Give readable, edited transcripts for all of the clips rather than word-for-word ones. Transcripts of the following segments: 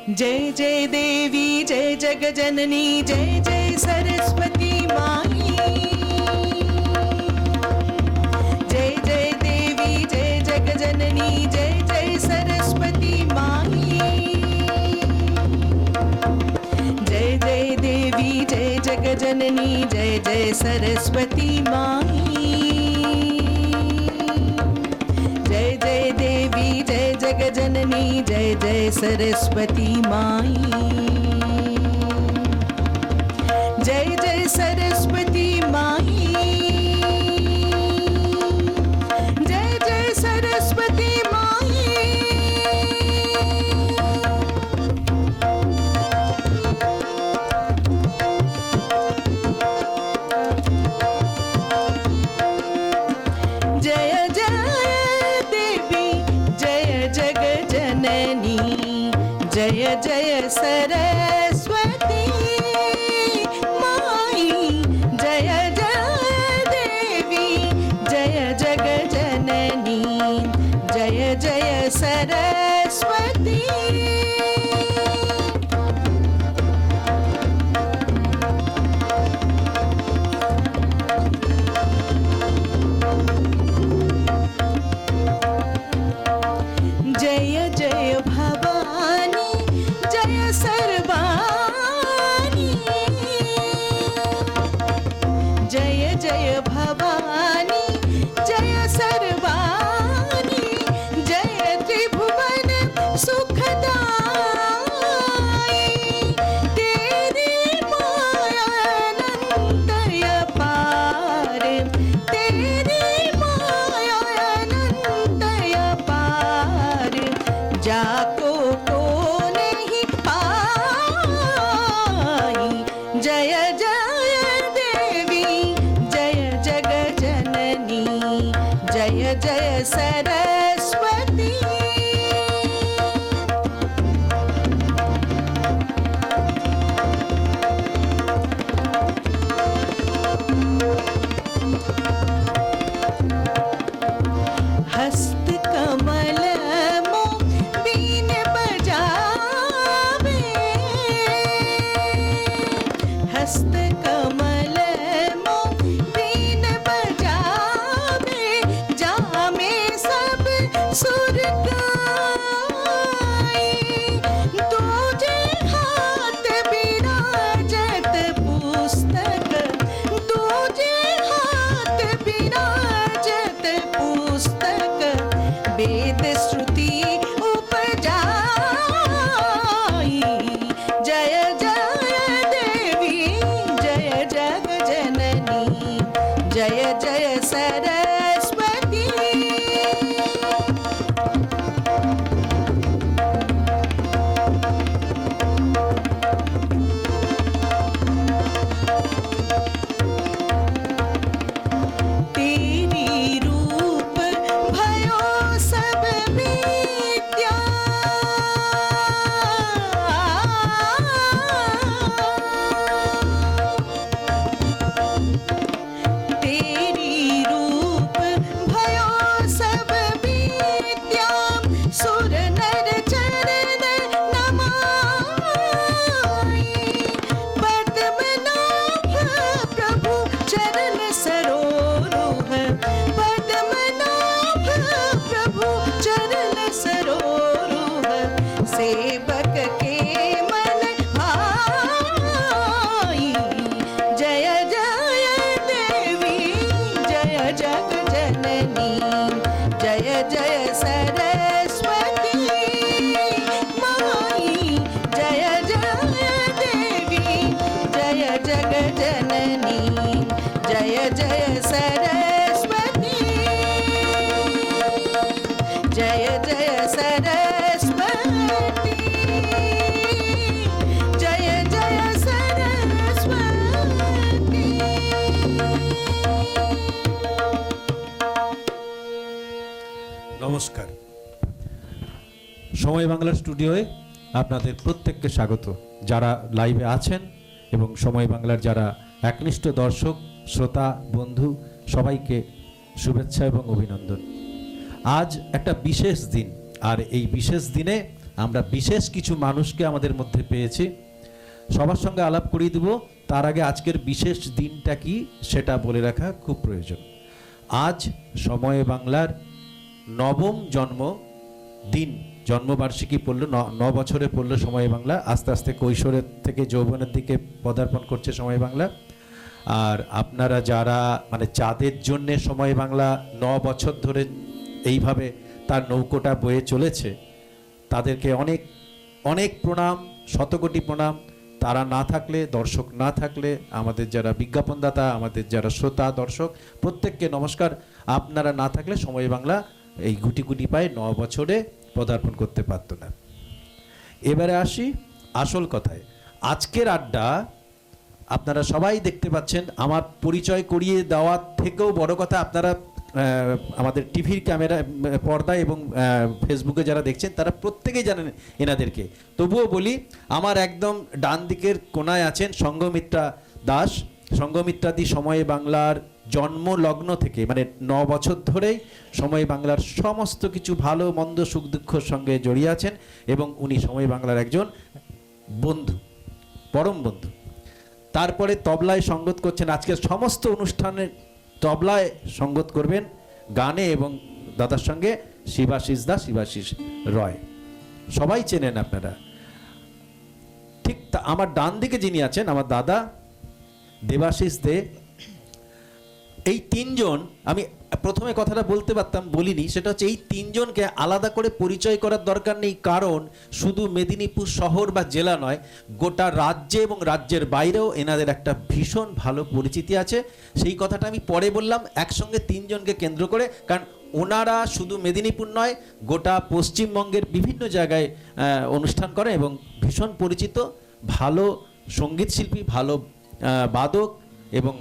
जय जय देवी जय जगजननी जय जय सरस्वती माई। जय जय देवी जय जगजननी जय जय सरस्वती माई। जय जय देवी जय जगजननी जय जय सरस्वती माई। जय जय देवी जय जगजननी जय जय सरस्वती माई। जय जय सरस्वती माई। जय जय सरस्वती माई। जय जय देवी जय जगजननी जय जय सरस्वती माई। जय जय देवी जय जगजननी जय जय सरस्वती। जय जय भवानी जय सर्वाणी। जय जय भवानी जय सर्वाणी। जय त्रिभुवन सुखदाई। तेरी माया अनंत अपार। तेरी माया अनंत अपार। जाको को नहीं पाई। जय जय देवी जय जगजननी जय जय सरस्वती। हस्त कमल बीन बजावे। हस्त कमल बीन बजावे। जामे सब सुर गाई। दूजे हाथ विराजत पुस्तक। दूजे हाथ विराजत पुस्तक। वेद श्रुति उपजाई। जय जय देवी जय जगजननी जय जय सरस्वती। तेरी रूप भयो सब विद्या। तेरी रूप भयो सब विद्या। सुर नर चरण नमाई। पद्मनाभ प्रभु चरण सरोरुह। पद्मनाभ प्रभु चरण सरोरुह। सेवक के मन भाई। जय जय देवी जय जगजननी जय जय सरस्वती माई। जय जय देवी जय जगजननी जय जय सरस्वती। जय जय सरस्वती। जय जय सरस्वती। নমস্কার। সময় বাংলা স্টুডিওয়ে আপনাদের প্রত্যেককে স্বাগত। যারা লাইভে আছেন এবং সময় বাংলার যারা একনিষ্ঠ দর্শক শ্রোতা বন্ধু সবাইকে শুভেচ্ছা এবং অভিনন্দন। আজ একটা বিশেষ দিন, আর এই বিশেষ দিনে আমরা বিশেষ কিছু মানুষকে আমাদের মধ্যে পেয়েছি। সবার সঙ্গে আলাপ করিয়ে দেব, তার আগে আজকের বিশেষ দিনটা কি সেটা বলে রাখা খুব প্রয়োজন। আজ সময়ে বাংলার নবম জন্মদিন, জন্মবার্ষিকী পড়লো, 9 বছরে পড়লো সময় বাংলা। আস্তে আস্তে কৈশোরের থেকে যৌবনের দিকে পদার্পণ করছে সময় বাংলা। আর আপনারা যারা মানে যাদের জন্যে সময় বাংলা 9 বছর ধরে এইভাবে তার নৌকোটা বয়ে চলেছে, তাদেরকে অনেক অনেক প্রণাম, শতকোটি প্রণাম। তারা না থাকলে, দর্শক না থাকলে, আমাদের যারা বিজ্ঞাপনদাতা, আমাদের যারা শ্রোতা দর্শক, প্রত্যেককে নমস্কার। আপনারা না থাকলে সময় বাংলা এই গুটি গুটি পায়ে 9 বছরে পদার্পণ করতে পারত না। এবারে আসি আসল কথায়। আজকের আড্ডা আপনারা সবাই দেখতে পাচ্ছেন। আমার পরিচয় করিয়ে দেওয়ার থেকেও বড় কথা, আপনারা আমাদের টিভির ক্যামেরা পর্দায় এবং ফেসবুকে যারা দেখছেন তারা প্রত্যেকেই জানেন এনাদেরকে। তবুও বলি, আমার একদম ডান দিকের কোনায় আছেন সঙ্ঘমিত্রা দাস। সঙ্ঘমিত্রাদি সময়ে বাংলার জন্ম লগ্ন থেকে মানে 9 বছর ধরেই সময় বাংলার সমস্ত কিছু ভালো মন্দ সুখ দুঃখের সঙ্গে জড়িয়ে আছেন এবং উনি সময় বাংলার একজন বন্ধু, পরম বন্ধু। তারপরে তবলায় সঙ্গত করছেন, আজকের সমস্ত অনুষ্ঠানে তবলায় সঙ্গত করবেন গানে এবং দাদার সঙ্গে শিবাশিস দা, শিবাশিস রয়, সবাই চেনেন আপনারা। ঠিক আমার ডান দিকে যিনি আছেন আমার দাদা দেবাশিস দে। এই তিনজন, আমি প্রথমে কথাটা বলতে পারতাম বলিনি, সেটা হচ্ছে এই তিনজনকে আলাদা করে পরিচয় করার দরকার নেই, কারণ শুধু মেদিনীপুর শহর বা জেলা নয়, গোটা রাজ্যে এবং রাজ্যের বাইরেও এনাদের একটা ভীষণ ভালো পরিচিতি আছে। সেই কথাটা আমি পরে বললাম, একসঙ্গে তিনজনকে কেন্দ্র করে, কারণ ওনারা শুধু মেদিনীপুর নয়, গোটা পশ্চিমবঙ্গের বিভিন্ন জায়গায় অনুষ্ঠান করে এবং ভীষণ পরিচিত, ভালো সঙ্গীত শিল্পী, ভালো বাদক, এবং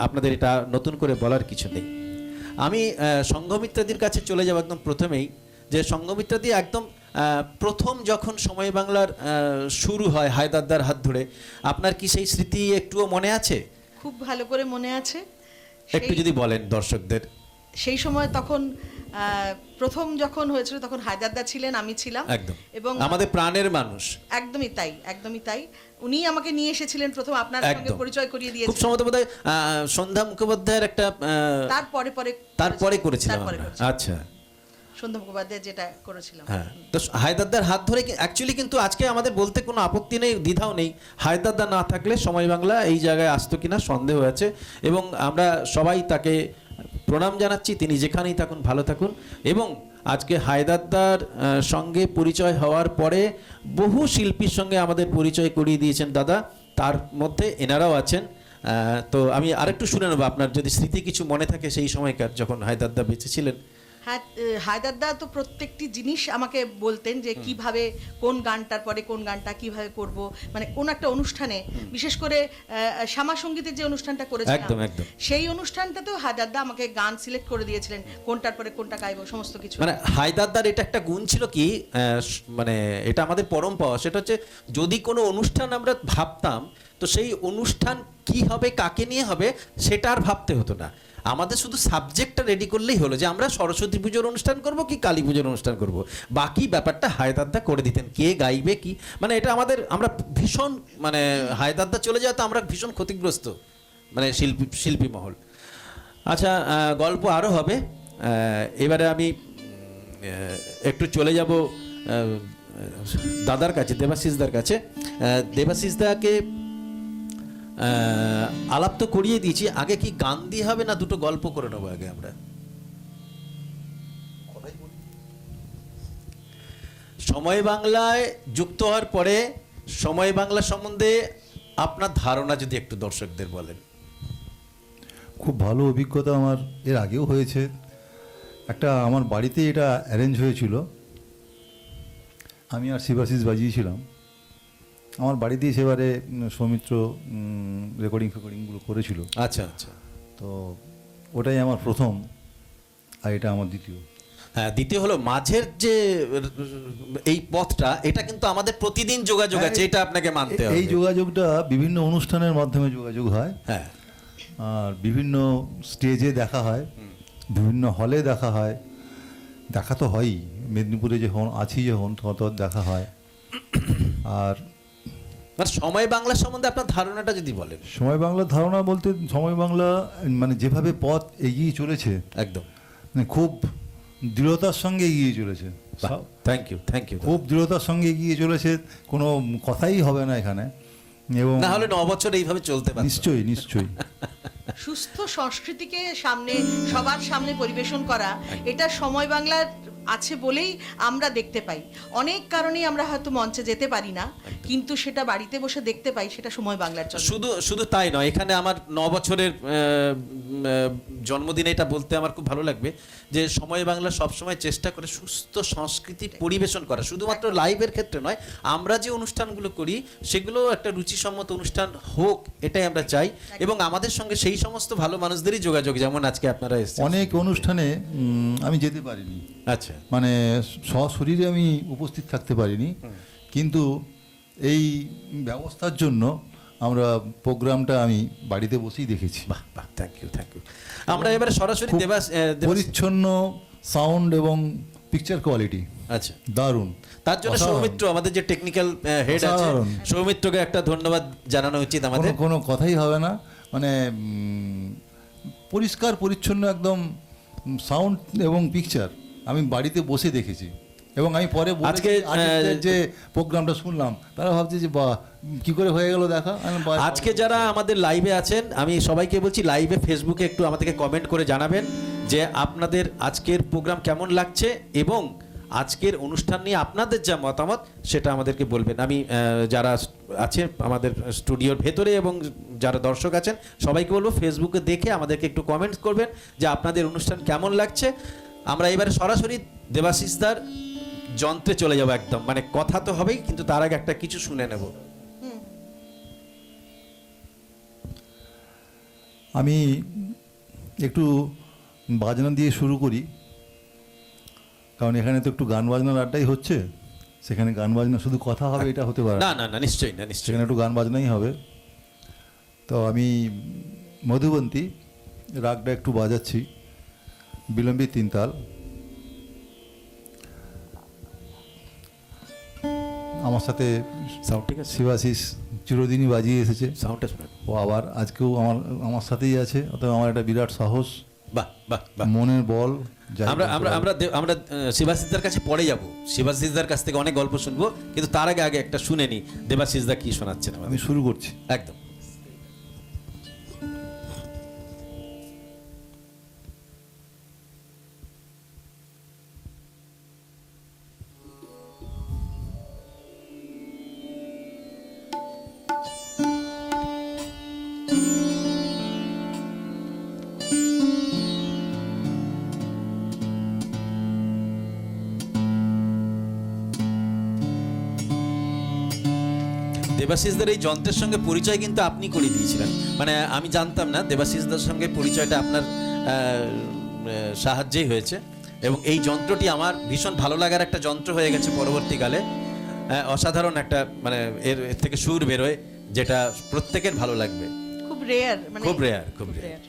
আপনাদের এটা নতুন করে বলার কিছু নেই। আমি সঙ্ঘমিত্রাদির কাছে চলে যাব একদম প্রথমেই, যে সঙ্ঘমিত্রাদি একদম প্রথম যখন সময় বাংলার শুরু হয় হায়দারদার হাত ধরে, আপনার কি সেই স্মৃতি একটুও মনে আছে? খুব ভালো করে মনে আছে। একটু যদি বলেন দর্শকদের। সেই সময় তখন প্রথম যখন হয়েছিল তখন হায়দারদা ছিলেন, আমি ছিলাম, একদম এবং আমাদের প্রাণের মানুষ। একদমই তাই, একদমই তাই। উনি আমাকে নিয়ে এসেছিলেন প্রথম, আপনার সঙ্গে পরিচয় করিয়ে দিয়েছিলেন। খুব সম্ভবত বোধহয় সন্ধ্যা মুখোপাধ্যায়ের একটা তারপরে করেছিলাম। আচ্ছা, সন্ধ্যা মুখোপাধ্যায় যেটা করেছিলাম। হ্যাঁ, তো হায়দারদার হাত ধরে অ্যাকচুয়ালি কিন্তু আজকে আমাদের বলতে কোনো আপত্তি নেই, দ্বিধাও নেই। হায়দারদা না থাকলে সময় বাংলা এই জায়গায় আসতো কিনা সন্দেহ আছে, এবং আমরা সবাই তাকে প্রণাম জানাচ্ছি। তিনি যেখানেই থাকুন ভালো থাকুন। এবং আজকে হায়দারদার সঙ্গে পরিচয় হওয়ার পরে বহু শিল্পীর সঙ্গে আমাদের পরিচয় করিয়ে দিয়েছেন দাদা, তার মধ্যে এনারাও আছেন। তো আমি আরেকটু শুনে নেবো, আপনার যদি স্মৃতি কিছু মনে থাকে সেই সময়কার যখন হায়দারদা বেঁচে ছিলেন। হ্যাঁ, হায়দারদা তো প্রত্যেকটি জিনিস আমাকে বলতেন যে কিভাবে কোন গানটার পরে কোন গানটা কিভাবে করব, মানে কোন একটা অনুষ্ঠানে, বিশেষ করে শ্যামা সঙ্গীতের যে অনুষ্ঠানটা করেছিলাম সেই অনুষ্ঠানটাতেও হায়দারদা আমাকে গান সিলেক্ট করে দিয়েছিলেন, কোনটার পরে কোনটা গাইবো সমস্ত কিছু। মানে হায়দারদার এটা একটা গুণ ছিল কি, মানে এটা আমাদের পরম পাওয়া, সেটা হচ্ছে যদি কোনো অনুষ্ঠান আমরা ভাবতাম তো সেই অনুষ্ঠান কি হবে, কাকে নিয়ে হবে, সেটা আর ভাবতে হতো না। আমাদের শুধু সাবজেক্টটা রেডি করলেই হলো যে আমরা সরস্বতী পুজোর অনুষ্ঠান করব কি কালী পুজোর অনুষ্ঠান করব, বাকি ব্যাপারটা হায়দারদা করে দিতেন, কে গাইবে কি, মানে এটা আমরা ভীষণ, মানে হায়দারদা চলে যাওয়াতে আমরা ভীষণ ক্ষতিগ্রস্ত, মানে শিল্পী মহল। আচ্ছা, গল্প আরও হবে। এবারে আমি একটু চলে যাব দাদার কাছে, দেবাশিসদার কাছে। দেবাশিসদাকে আলাপ তো করিয়ে দিয়েছি, আগে কি গান দিয়ে হবে না দুটো গল্প করে নেবো আগে আমরা? সময় বাংলায় যুক্ত হওয়ার পরে সময় বাংলা সম্বন্ধে আপনার ধারণা যদি একটু দর্শকদের বলেন। খুব ভালো অভিজ্ঞতা আমার এর আগেও হয়েছে। একটা আমার বাড়িতে এটা অ্যারেঞ্জ হয়েছিল, আমি আর শিবাশিস বাজিয়েছিলাম। আমার বাড়িতেই সেবারে সৌমিত্র রেকর্ডিংগুলো করেছিল। আচ্ছা আচ্ছা, তো ওটাই আমার প্রথম, আর এটা আমার দ্বিতীয়। হ্যাঁ, দ্বিতীয় হলো মাঝের যে এই পথটা, এটা কিন্তু আমাদের প্রতিদিন যোগাযোগ আছে, এটা আপনাকে মানতে হবে। এই যোগাযোগটা বিভিন্ন অনুষ্ঠানের মাধ্যমে যোগাযোগ হয়, হ্যাঁ, আর বিভিন্ন স্টেজে দেখা হয়, বিভিন্ন হলে দেখা হয়, দেখা তো হয়ই, মেদিনীপুরে যখন আছি যখন তখন তো দেখা হয়। আর মানে সময় বাংলা সম্বন্ধে আপনার ধারণাটা যদি বলেন। সময় বাংলার ধারণা বলতে সময় বাংলা মানে যেভাবে পথ এগিয়ে চলেছে, একদম, মানে খুব দৃঢ়তার সঙ্গে এগিয়ে চলেছে, থ্যাংক ইউ থ্যাংক ইউ। খুব দৃঢ়তার সঙ্গে এগিয়ে চলেছে, কোনো কথাই হবে না এখানে। এবং না হলে 9 বছর এইভাবে চলতে পারত। নিশ্চয়ই নিশ্চয়ই সুস্থ সংস্কৃতিকে সামনে সবার সামনে পরিবেশন করা, এটা সময় বাংলার আছে বলেই আমরা দেখতে পাই। অনেক কারণেই আমরা হয়তো মঞ্চে যেতে পারি না, কিন্তু সেটা বাড়িতে বসে দেখতে পাই, সেটা সময় বাংলার জন্য। শুধু তাই নয়, এখানে আমার 9 বছরের জন্মদিনে এটা বলতে আমার খুব ভালো লাগবে যে সময় বাংলা সবসময় চেষ্টা করে সুস্থ সংস্কৃতি পরিবেশন করা, শুধুমাত্র লাইভের ক্ষেত্রে নয়, আমরা যে অনুষ্ঠানগুলো করি সেগুলো একটা রুচিসম্মত অনুষ্ঠান হোক, এটাই আমরা চাই। এবং আমাদের সঙ্গে সেই সমস্ত ভালো মানুষদেরই যোগাযোগ, যেমন আজকে আপনারা এসেছেন। অনেক অনুষ্ঠানে আমি যেতে পারিনি, আচ্ছা, মানে সশরীরে আমি উপস্থিত থাকতে পারিনি, কিন্তু এই ব্যবস্থার জন্য আমরা প্রোগ্রামটা আমি বাড়িতে বসেই দেখেছি। বাহ বাহ, থ্যাংক ইউ থ্যাংক ইউ। আমরা এবারে সরাসরি খুব দেবাস পরিচ্ছন্ন সাউন্ড এবং পিকচার কোয়ালিটি আচ্ছা, দারুণ। তার জন্য অসাধারণ। সৌমিত্র আমাদের যে টেকনিক্যাল হেড আছে, অসাধারণ। সৌমিত্রকে একটা ধন্যবাদ জানানো উচিত আমাদের। কোনো কথাই হবে না, মানে পরিষ্কার পরিচ্ছন্ন একদম সাউন্ড এবং পিকচার আমি বাড়িতে বসে দেখেছি। এবং আমি পরে আজকে, যে প্রোগ্রামটা শুনলাম তারা ভাবছে যে বাহ কি করে হয়ে গেল দেখা। আজকে যারা আমাদের লাইভে আছেন, আমি সবাইকে বলছি লাইভে ফেসবুকে একটু আমাদেরকে কমেন্ট করে জানাবেন যে আপনাদের আজকের প্রোগ্রাম কেমন লাগছে এবং আজকের অনুষ্ঠান নিয়ে আপনাদের যা মতামত সেটা আমাদেরকে বলবেন। আমি যারা আছে আমাদের স্টুডিওর ভেতরে এবং যারা দর্শক আছেন সবাইকে বলবো ফেসবুকে দেখে আমাদেরকে একটু কমেন্ট করবেন যে আপনাদের অনুষ্ঠান কেমন লাগছে। আমরা এবারে সরাসরি দেবাশিসদার যন্ত্রে চলে যাবো, একদম মানে কথা তো হবেই, কিন্তু তার আগে একটা কিছু শুনে নেব। আমি একটু বাজনা দিয়ে শুরু করি, কারণ এখানে তো একটু গান বাজনার আড্ডাই হচ্ছে, সেখানে গান বাজনা শুধু কথা হবে এটা হতে পারে না না না, নিশ্চয়ই না, নিশ্চয়ই। সেখানে একটু গান বাজনাই হবে। তো আমি মধুবন্তী রাগটা একটু বাজাচ্ছি, বিলম্বী 3 তাল। আমার সাথে সাউন্ড ঠিক আছে, শিবাশিস চিরদিনই বাজিয়ে এসেছে, সাউন্ডটা শুনে। ও আবার আজকেও আমার সাথেই আছে। অতএব আমার একটা বিরাট সাহস, বাহ বাহ বাহ। মনের বল। আমরা আমরা আমরা আমরা শিবাশিসদার কাছে পরে যাব, শিবাশিসদার কাছ থেকে অনেক গল্প শুনবো, কিন্তু তার আগে আগে একটা শুনে নি দেবাশিসদা কি শোনাচ্ছেন আমি আমাদের। শুরু করছি। একদম। দেবাশিসদার এই যন্ত্রের সঙ্গে পরিচয় কিন্তু আপনি করে দিয়েছিলেন, মানে আমি জানতাম না। দেবাশিসদার সঙ্গে পরিচয়টা আপনার সাহায্যেই হয়েছে এবং এই যন্ত্রটি আমার ভীষণ ভালো লাগার একটা যন্ত্র হয়ে গেছে পরবর্তীকালে। অসাধারণ একটা মানে এর থেকে সুর বেরোয় যেটা প্রত্যেকের ভালো লাগবে। খুব রেয়ার, মানে খুব রেয়ার, খুব রেয়ার।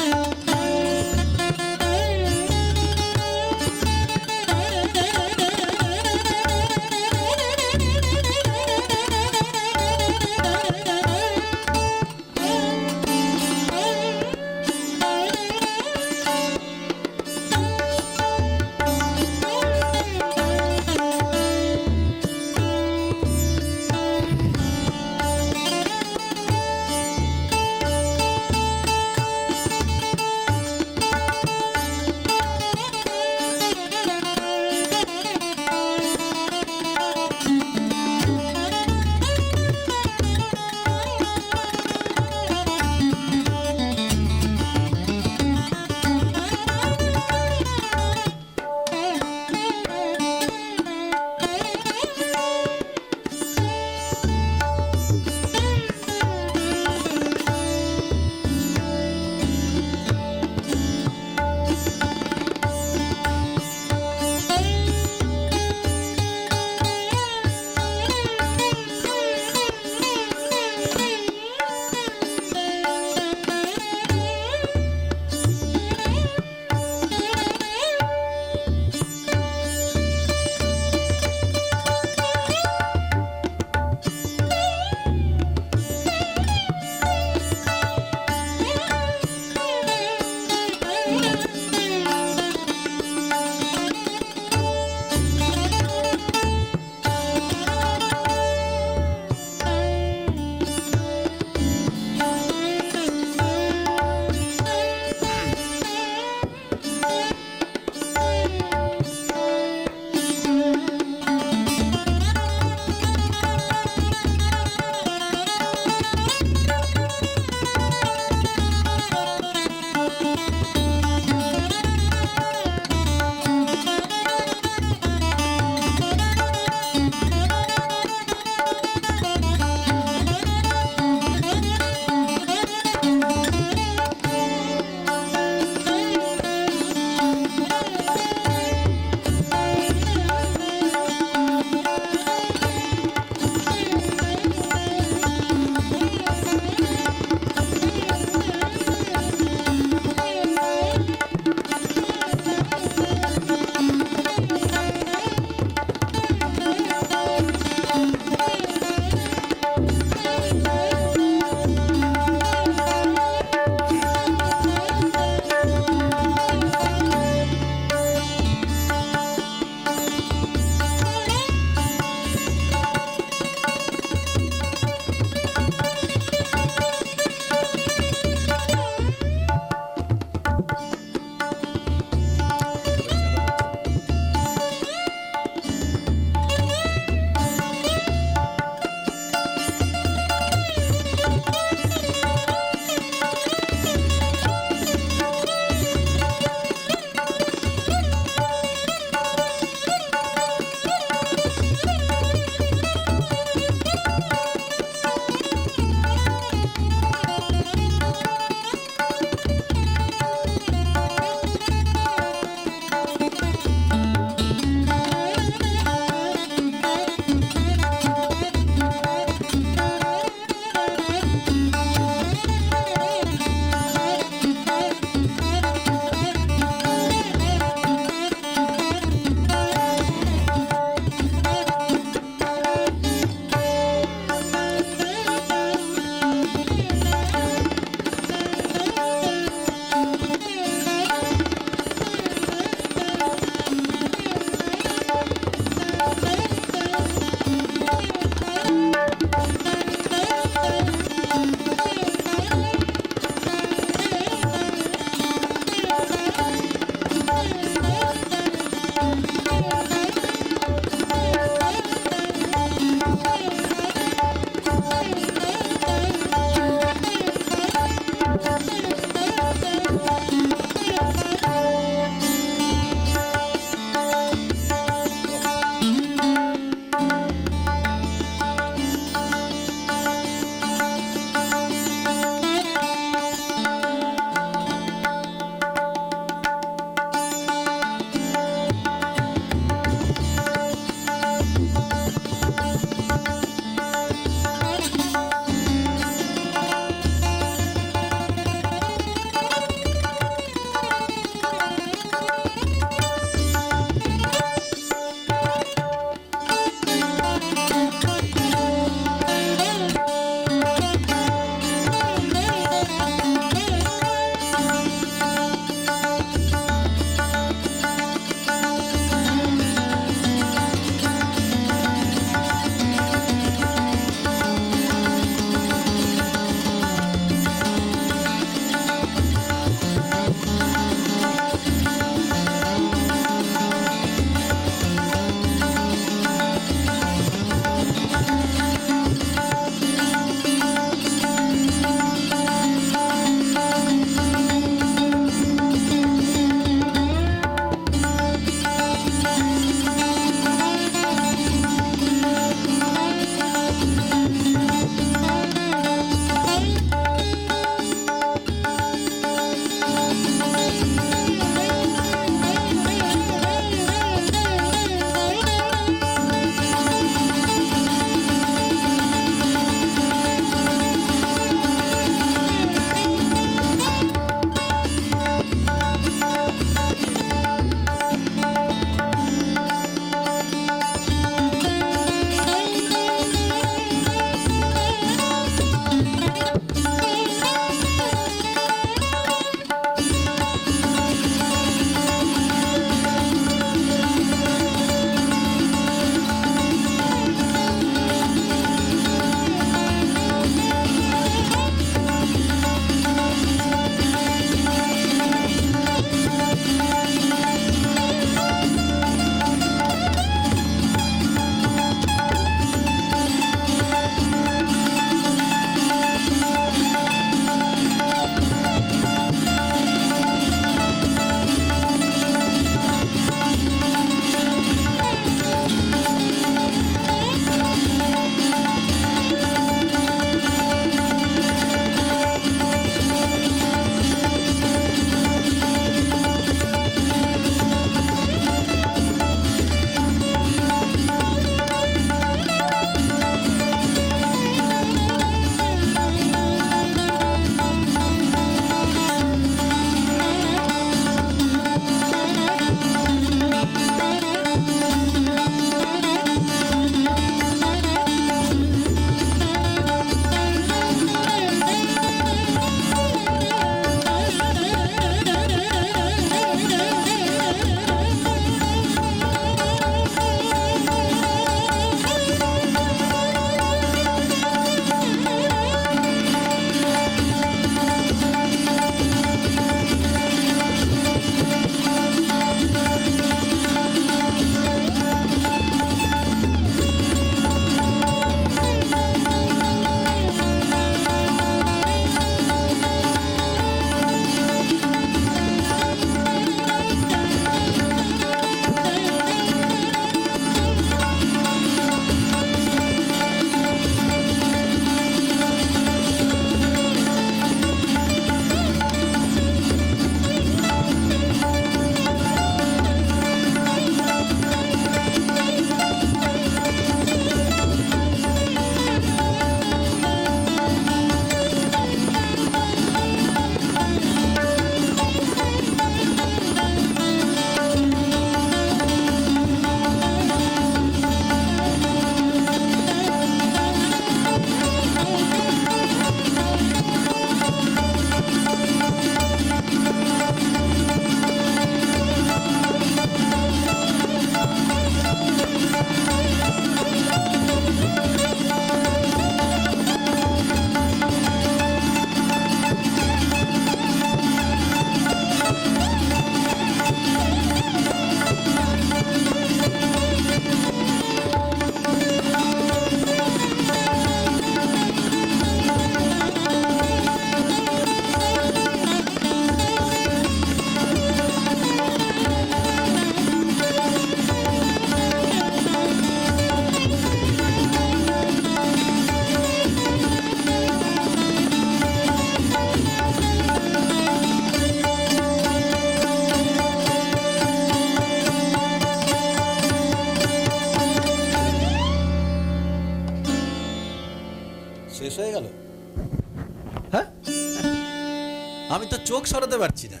আমি তো চোখ সরাতে পারছি না।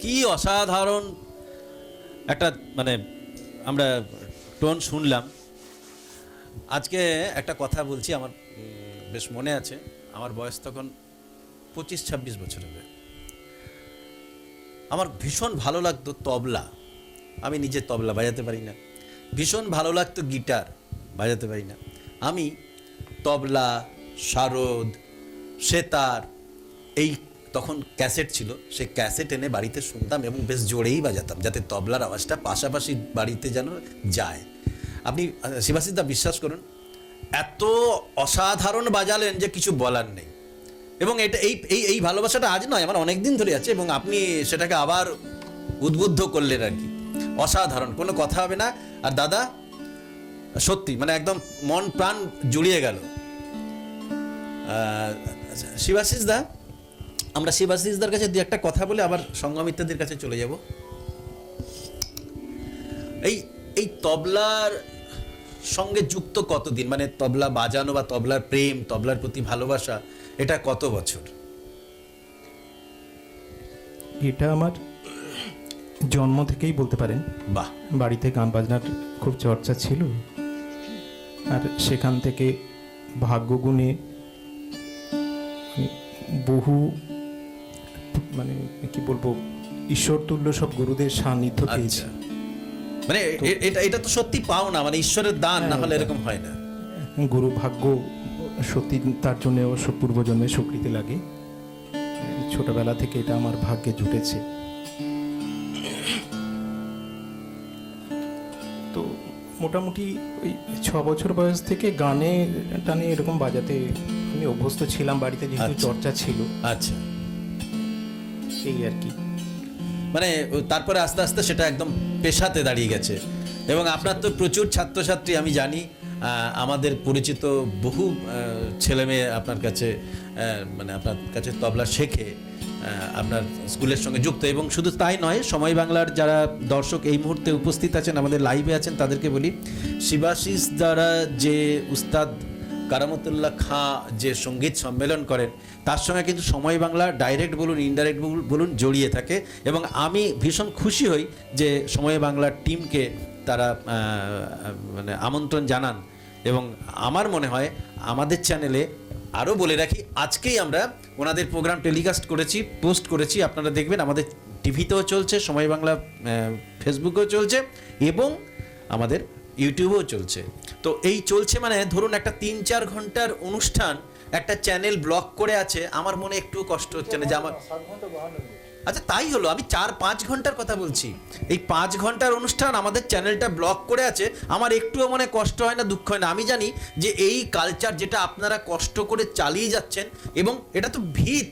কি অসাধারণ একটা মানে আমরা টোন শুনলাম। আজকে একটা কথা বলছি, আমার বেশ মনে আছে। আমার বয়স তখন 25-26 বছর হবে। আমার ভীষণ ভালো লাগতো তবলা। আমি নিজে তবলা বাজাতে পারি না। ভীষণ ভালো লাগতো গিটার, বাজাতে পারি না। আমি তবলা, শারদ, সেতার, এই তখন ক্যাসেট ছিল, সেই ক্যাসেট এনে বাড়িতে শুনতাম এবং বেশ জোরেই বাজাতাম, যাতে তবলার আওয়াজটা পাশাপাশি বাড়িতে যেন যায়। আপনি শিবাশিসদা বিশ্বাস করুন, এত অসাধারণ বাজালেন যে কিছু বলার নেই। এবং এটা এই ভালোবাসাটা আজ নয়, আমার অনেক দিন ধরে আছে, এবং আপনি সেটাকে আবার উদ্বুদ্ধ করলেন আর কি। অসাধারণ, কোনো কথা হবে না। আর দাদা সত্যি মানে একদম মন প্রাণ জুড়িয়ে গেল। শিবাশিস দা, আমরা শিবাশিসদার কাছে দু একটা কথা বলে আবার সঙ্গমিত্রদের কাছে চলে যাব। এই তবলার সঙ্গে যুক্ত কতদিন, মানে তবলা বাজানো বা তবলার প্রেম, তবলার প্রতি ভালোবাসা, এটা কত বছর? এটা আমার জন্ম থেকেই বলতে পারেন। বাহ। বাড়িতে গান বাজনার খুব চর্চা ছিল, আর সেখান থেকে ভাগ্যগুণে বহু মানে কি বলবো, ঈশ্বরতুল্য সব গুরুদের সান্নিধ্য পেয়েছি। মানে এটা তো সত্যি পাও না, মানে ঈশ্বরের দান, না হলে এরকম হয় না। গুরু ভাগ্য সত্যি, তার জন্য অবশ্য পূর্বজন্মে স্বীকৃতি লাগে। ছোটবেলা থেকে এটা আমার ভাগ্যে জুটেছে। তো মোটামুটি ওই 6 বছর বয়স থেকে গানে টানে এরকম বাজাতে আমি অভ্যস্ত ছিলাম, বাড়িতে যেহেতু চর্চা ছিল। আচ্ছা, সেই আর কি। মানে তারপরে আস্তে আস্তে সেটা একদম পেশাতে দাঁড়িয়ে গেছে। এবং আপনার তো প্রচুর ছাত্রছাত্রী, আমি জানি আমাদের পরিচিত বহু ছেলে মেয়ে আপনার কাছে মানে আপনার কাছে তবলা শেখে, আপনার স্কুলের সঙ্গে যুক্ত। এবং শুধু তাই নয়, সময় বাংলার যারা দর্শক এই মুহূর্তে উপস্থিত আছেন, আমাদের লাইভে আছেন, তাদেরকে বলি, শিবাশিস দ্বারা যে উস্তাদ কারামতুল্লাহ খাঁ যে সঙ্গীত সম্মেলন করেন, তার সঙ্গে কিন্তু সময় বাংলা ডাইরেক্ট বলুন ইনডাইরেক্ট বলুন জড়িয়ে থাকে। এবং আমি ভীষণ খুশি হই যে সময় বাংলার টিমকে তারা মানে আমন্ত্রণ জানান। এবং আমার মনে হয় আমাদের চ্যানেলে আরও বলে রাখি, আজকেই আমরা ওনাদের প্রোগ্রাম টেলিকাস্ট করেছি, পোস্ট করেছি, আপনারা দেখবেন। আমাদের টিভিতেও চলছে, সময় বাংলা ফেসবুকেও চলছে, এবং আমাদের ইউটিউবেও চলছে। তো এই চলছে মানে ধরুন একটা 3-4 ঘন্টার অনুষ্ঠান একটা চ্যানেল ব্লক করে আছে, আমার মনে একটু কষ্ট হচ্ছে না যে আমার, আচ্ছা তাই হলো, আমি 4-5 ঘন্টার কথা বলছি। এই 5 ঘন্টার অনুষ্ঠান আমাদের চ্যানেলটা ব্লক করে আছে, আমার একটুও মনে কষ্ট হয় না, দুঃখ হয় না। আমি জানি যে এই কালচার যেটা আপনারা কষ্ট করে চালিয়ে যাচ্ছেন, এবং এটা তো ভিত,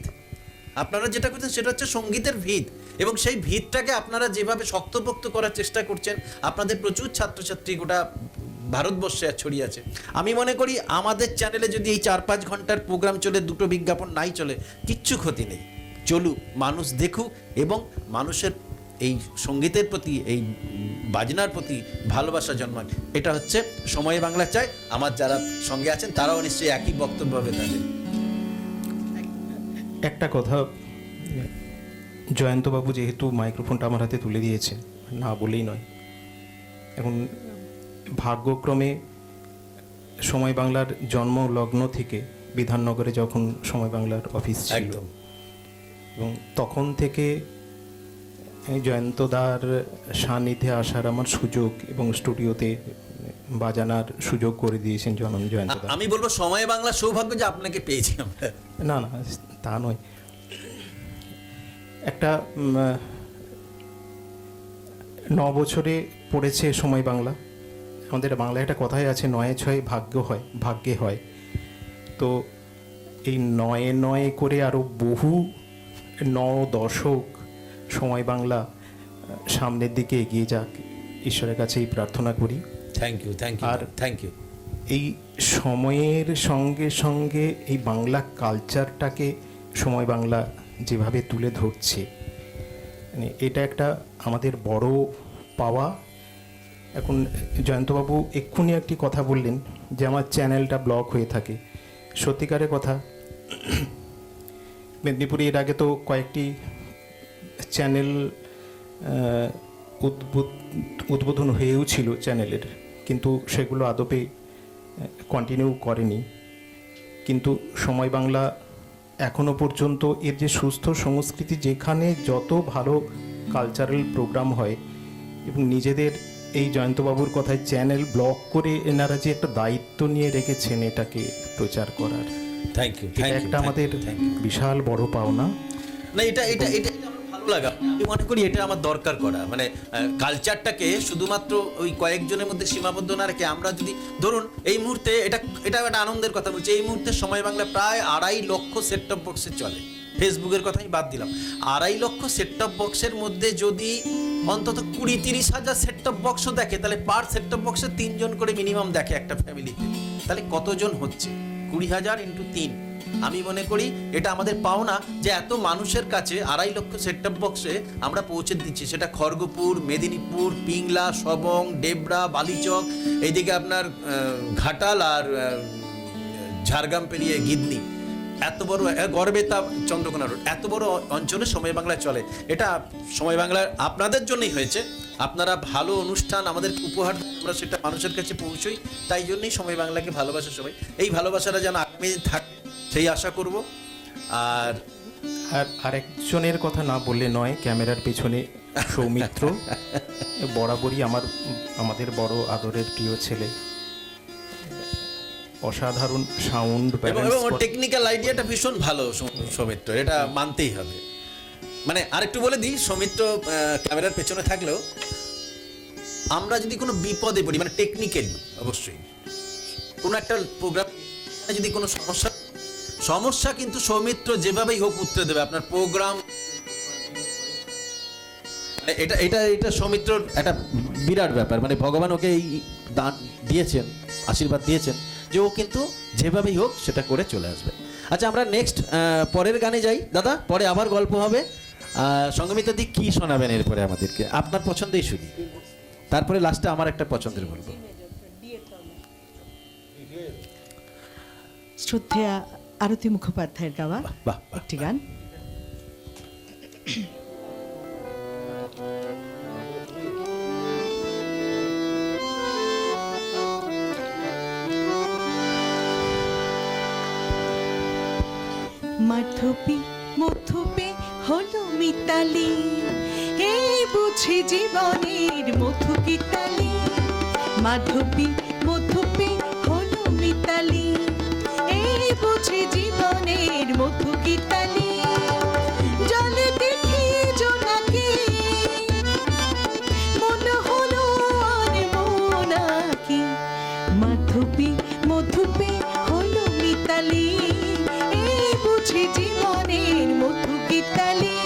আপনারা যেটা করছেন সেটা হচ্ছে সঙ্গীতের ভিত, এবং সেই ভিতটাকে আপনারা যেভাবে শক্তপোক্ত করার চেষ্টা করছেন, আপনাদের প্রচুর ছাত্রছাত্রী গোটা ভারতবর্ষে ছড়িয়ে আছে। আমি মনে করি আমাদের চ্যানেলে যদি এই 4-5 ঘন্টার প্রোগ্রাম চলে, দুটো বিজ্ঞাপন নাই চলে, কিচ্ছু ক্ষতি নেই, চলুক, মানুষ দেখুক, এবং মানুষের এই সঙ্গীতের প্রতি, এই বাজনার প্রতি ভালোবাসা জন্মায়। এটা হচ্ছে সময় বাংলা চায়। আমার যারা সঙ্গে আছেন তারাও নিশ্চয়ই একই বক্তব্য হবে তাদের। একটা কথা, জয়ন্তবাবু যেহেতু মাইক্রোফোনটা আমার হাতে তুলে দিয়েছে, না বলেই নয়। এখন ভাগ্যক্রমে সময় বাংলার জন্ম লগ্ন থেকে বিধাননগরে যখন সময় বাংলার অফিস ছিল, এবং তখন থেকে জয়ন্তদার সান্নিধ্যে আসার আমার সুযোগ, এবং স্টুডিওতে বাজানার সুযোগ করে দিয়েছেন জয়ন্তদা। আমি বলবো সময় বাংলা সৌভাগ্য যে আপনাকে পেয়েছি আমরা। না না, তা নয়। একটা 9 বছরে পড়েছে সময় বাংলা। আমাদের বাংলায় একটা কথাই আছে, 9-6 ভাগ্যে হয়। তো এই 9 করে আরও বহু 9 দশক সময় বাংলা সামনের দিকে এগিয়ে যাক, ঈশ্বরের কাছে এই প্রার্থনা করি। থ্যাংক ইউ, আর থ্যাংক ইউ। এই সময়ের সঙ্গে সঙ্গে এই বাংলা কালচারটাকে সময় বাংলা যেভাবে তুলে ধরছে, মানে এটা একটা আমাদের বড় পাওয়া। এখন জয়ন্তবাবু এক্ষুনি একটি কথা বললেন যে আমার চ্যানেলটা ব্লক হয়ে থাকে। সত্যিকারের কথা, মেদিনীপুরে এর আগে তো কয়েকটি চ্যানেল উদ্বোধন হয়েও ছিল চ্যানেলের, কিন্তু সেগুলো আদপে কন্টিনিউ করেনি। কিন্তু সময় বাংলা এখনো পর্যন্ত এর যে সুস্থ সংস্কৃতি, যেখানে যত ভালো কালচারাল প্রোগ্রাম হয় এবং নিজেদের এই জয়ন্তবাবুর কথায় চ্যানেল ব্লক করে এনারা যে একটা দায়িত্ব নিয়ে রেখেছেন এটাকে প্রচার করার, থ্যাংক ইউ, এটা একটা আমাদের বিশাল বড় পাওনা। না, এটা এটা এটা এটা আমার ভালো লাগা। আমি মনে করি এটা আমার দরকার করা, মানে কালচারটাকে শুধুমাত্র ওই কয়েকজনের মধ্যে সীমাবদ্ধ না রেখে আমরা যদি ধরুন এই মুহূর্তে এটা একটা আনন্দের কথা বলছি, এই মুহূর্তে সময় বাংলা প্রায় 2.5 লক্ষ সেট টপ বক্সে চলে। ফেসবুকের কথাই বাদ দিলাম, 2.5 লক্ষ সেট টপ বক্সের মধ্যে যদি অন্তত 20-30 হাজার সেট টপ বক্সও দেখে, তাহলে পার সেট টপ বক্সে 3 জন করে মিনিমাম দেখে একটা ফ্যামিলিতে, তাহলে কতজন হচ্ছে? 20,000 × 3। আমি মনে করি এটা আমাদের পাওনা যে এত মানুষের কাছে 2.5 লক্ষ সেট টপ বক্সে আমরা পৌঁছে দিচ্ছি। সেটা খড়গপুর, মেদিনীপুর, পিংলা, সবং, ডেবরা, বালিচক, এইদিকে আপনার ঘাটাল আর ঝাড়গ্রাম পেরিয়ে গিদনি, এত বড় গড়বেতা, চন্দ্রকোনা রোড, এত বড় অঞ্চলে সময় বাংলায় চলে। এটা সময় বাংলার আপনাদের জন্যই হয়েছে। আপনারা ভালো অনুষ্ঠান আমাদের উপহার, আমরা সেটা মানুষের কাছে পৌঁছই, তাই জন্যই সময় বাংলাকে ভালোবাসে সবাই। এই ভালোবাসাটা যেন আগামী থাকে সেই আশা করব। আর আরেকজনের কথা না বললে নয়, ক্যামেরার পেছনে সৌমিত্র, বরাবরই আমাদের বড় আদরের প্রিয় ছেলে, অসাধারণ সাউন্ড এবং টেকনিক্যাল আইডিয়াটা ভীষণ ভালো সৌমিত্র, এটা মানতেই হবে। মানে আরেকটু বলে দিই, সৌমিত্র ক্যামেরার পেছনে থাকলেও আমরা যদি কোনো বিপদে পড়ি, মানে টেকনিক্যালি অবশ্যই কোনো একটা প্রোগ্রাম যদি কোনো সমস্যা কিন্তু সৌমিত্র যেভাবেই হোক উত্তর দেবে আপনার প্রোগ্রাম। এটা এটা এটা সৌমিত্রর একটা বিরাট ব্যাপার, মানে ভগবান ওকে এই দান দিয়েছেন, আশীর্বাদ দিয়েছেন যে ও কিন্তু যেভাবেই হোক সেটা করে চলে আসবে। আচ্ছা, আমরা নেক্সট পরের গানে যাই দাদা, পরে আবার গল্প হবে। সঙ্গমিতা দি কি শোনাবেন এরপরে আমাদেরকে? আপনার পছন্দেই শুনি, তারপরে লাস্টে আমার একটা পছন্দের বলবো। শ্রদ্ধেয়া আরতি মুখোপাধ্যায়ের গাওয়া বাহ, একটি গান। মাধবী মধুপে হলো মিতালি, এই বুঝি জীবনের মধু গীতালি। মাধবী মধুপে হলো মিতালি, এই বুঝি জীবনের মধু গীতালি। জলে দেখি জোনাকি, মনে হলো আর মোনাকি। মাধবী মধুপে হলো মিতালি, এই বুঝি জীবনের মধু গীতালি।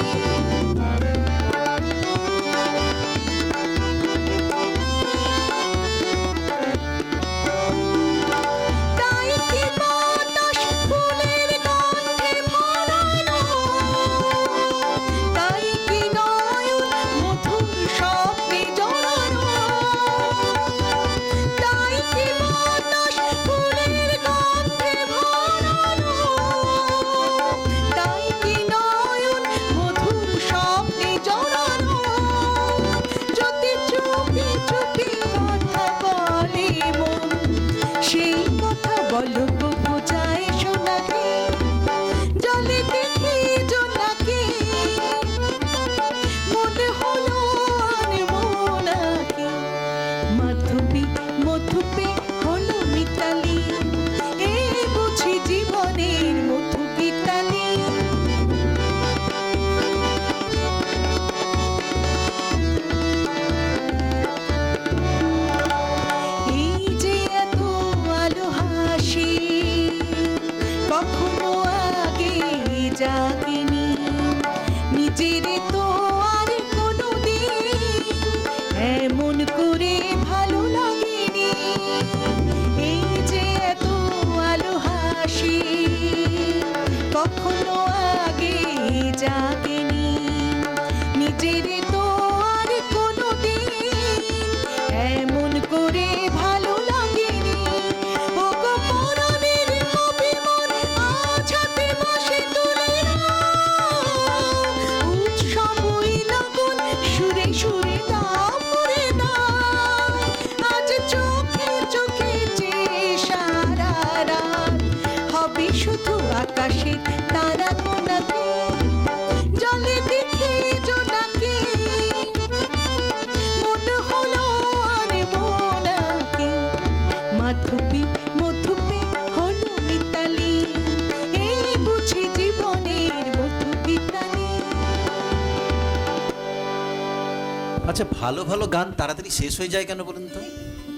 আচ্ছা, ভালো ভালো গান তাড়াতাড়ি শেষ হয়ে যায় কেন বলুন তো?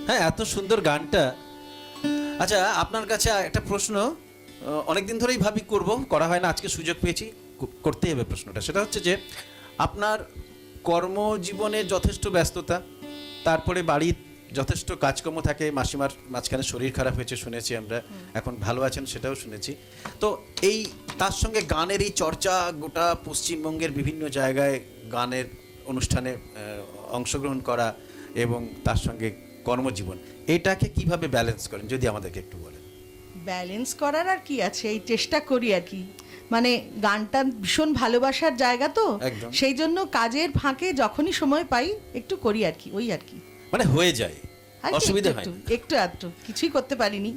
হ্যাঁ, এত সুন্দর গানটা। আচ্ছা, আপনার কাছে একটা প্রশ্ন অনেকদিন ধরেই ভাবি করব, করা হয় না, আজকে সুযোগ পেয়েছি, করতেই হবে প্রশ্নটা। সেটা হচ্ছে যে আপনার কর্মজীবনে যথেষ্ট ব্যস্ততা, তারপরে বাড়ির যথেষ্ট কাজকর্ম থাকে, মাসিমার মাঝখানে শরীর খারাপ হয়েছে শুনেছি আমরা, এখন ভালো আছেন সেটাও শুনেছি। তো এই তার সঙ্গে গানের এই চর্চা, গোটা পশ্চিমবঙ্গের বিভিন্ন জায়গায় গানের অনুষ্ঠানে অংশগ্রহণ করা এবং তার সঙ্গে কর্মজীবন, এটাকে কিভাবে ব্যালেন্স করেন যদি আমাদেরকে একটু বলেন। ব্যালেন্স করার আর কি আছে, এই চেষ্টা করি আর কি। মানে গানটা ভীষণ ভালোবাসার জায়গা তো, একদম। সেই জন্য কাজের ফাঁকে যখনই সময় পাই একটু করি আর কি, ওই আর কি। মানে হয়ে যায়, আর কি অসুবিধা হয় একটু না। একটু আধটু, কিছুই করতে পারিনি।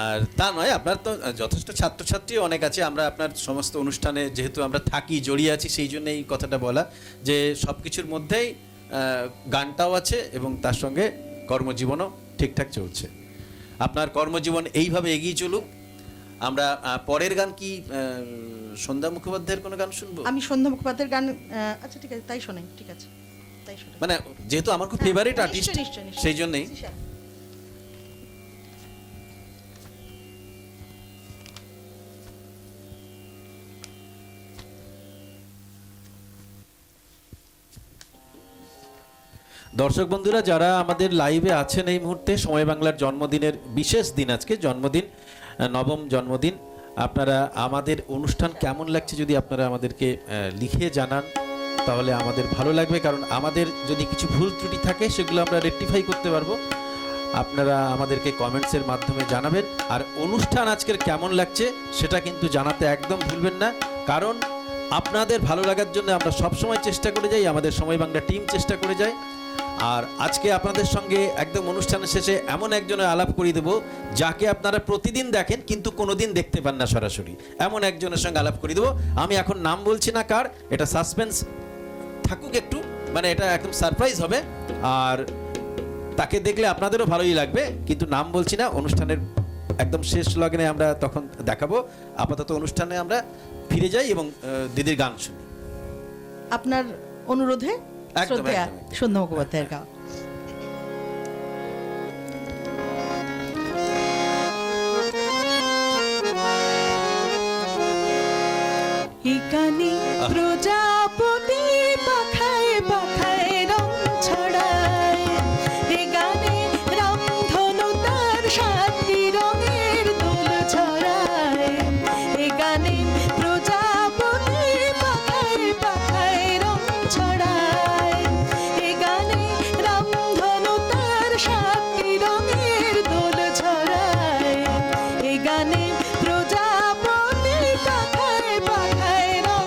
আর তা নয়, আপনার তো যথেষ্ট ছাত্রছাত্রী অনেক আছে, আমরা আপনার সমস্ত অনুষ্ঠানে যেহেতু আমরা থাকি, জড়িয়ে আছি, সেই জন্য এই কথাটা বলা যে সব কিছুর মধ্যেই গানটাও আছে এবং তার সঙ্গে কর্মজীবনও ঠিকঠাক চলছে। আপনার কর্মজীবন এইভাবে এগিয়ে চলুক। আমরা পরের গান কি সন্ধ্যা মুখোপাধ্যায়ের কোনো গান শুনবো? আমি সন্ধ্যা মুখোপাধ্যায়ের গান, আচ্ছা ঠিক আছে, তাই শোনাই, ঠিক আছে তাই শোনাই। মানে যেহেতু আমার খুব ফেভারিট হ্যাঁ, আর্টিস্ট, নিশ্চয়ই, নিশ্চয়ই, নিশ্চয়ই। সেই জন্যই। নিশ্চয়ই। দর্শক বন্ধুরা যারা আমাদের লাইভে আছেন এই মুহূর্তে, সময় বাংলার জন্মদিনের বিশেষ দিন, আজকে জন্মদিন, নবম জন্মদিন। আপনারা আমাদের অনুষ্ঠান কেমন লাগছে যদি আপনারা আমাদেরকে লিখে জানান তাহলে আমাদের ভালো লাগবে, কারণ আমাদের যদি কিছু ভুল ত্রুটি থাকে সেগুলো আমরা রেকটিফাই করতে পারবো। আপনারা আমাদেরকে কমেন্টসের মাধ্যমে জানাবেন। আর অনুষ্ঠান আজকের কেমন লাগছে সেটা কিন্তু জানাতে একদম ভুলবেন না, কারণ আপনাদের ভালো লাগার জন্য আমরা সবসময় চেষ্টা করে যাই, আমাদের সময় বাংলা টিম চেষ্টা করে যায়। আর আজকে আপনাদের সঙ্গে একদম অনুষ্ঠানের শেষে এমন একজনের আলাপ করিয়ে দেবো যাকে আপনারা প্রতিদিন দেখেন কিন্তু কোনোদিন দেখতে পান না সরাসরি, এমন একজনের সঙ্গে আলাপ করিয়ে দেবো। আমি এখন নাম বলছি না কার, এটা সাসপেন্স থাকুক একটু, মানে এটা একদম সারপ্রাইজ হবে। আর তাকে দেখলে আপনাদেরও ভালোই লাগবে, কিন্তু নাম বলছি না, অনুষ্ঠানের একদম শেষ লগনে আমরা তখন দেখাবো। আপাতত অনুষ্ঠানে আমরা ফিরে যাই এবং দিদির গান শুনি আপনার অনুরোধে। একদম, শ্রদ্ধেয়া একদম, একদম। সন্ধ্যা মুখোপাধ্যায়ের গাওয়া। এখানে প্রজাপতি পাখায় পাখায় রং ছড়ায়, এ গানে রামধনু তার 7টি রঙের দোল ছড়ায়, এ গানে প্রজাপতি পাখায় পাখায় রং ছড়ায়, এ গানে রামধনু তার 7টি রঙের দোল ছড়ায়, এ গানে প্রজাপতি পাখায় পাখায় রং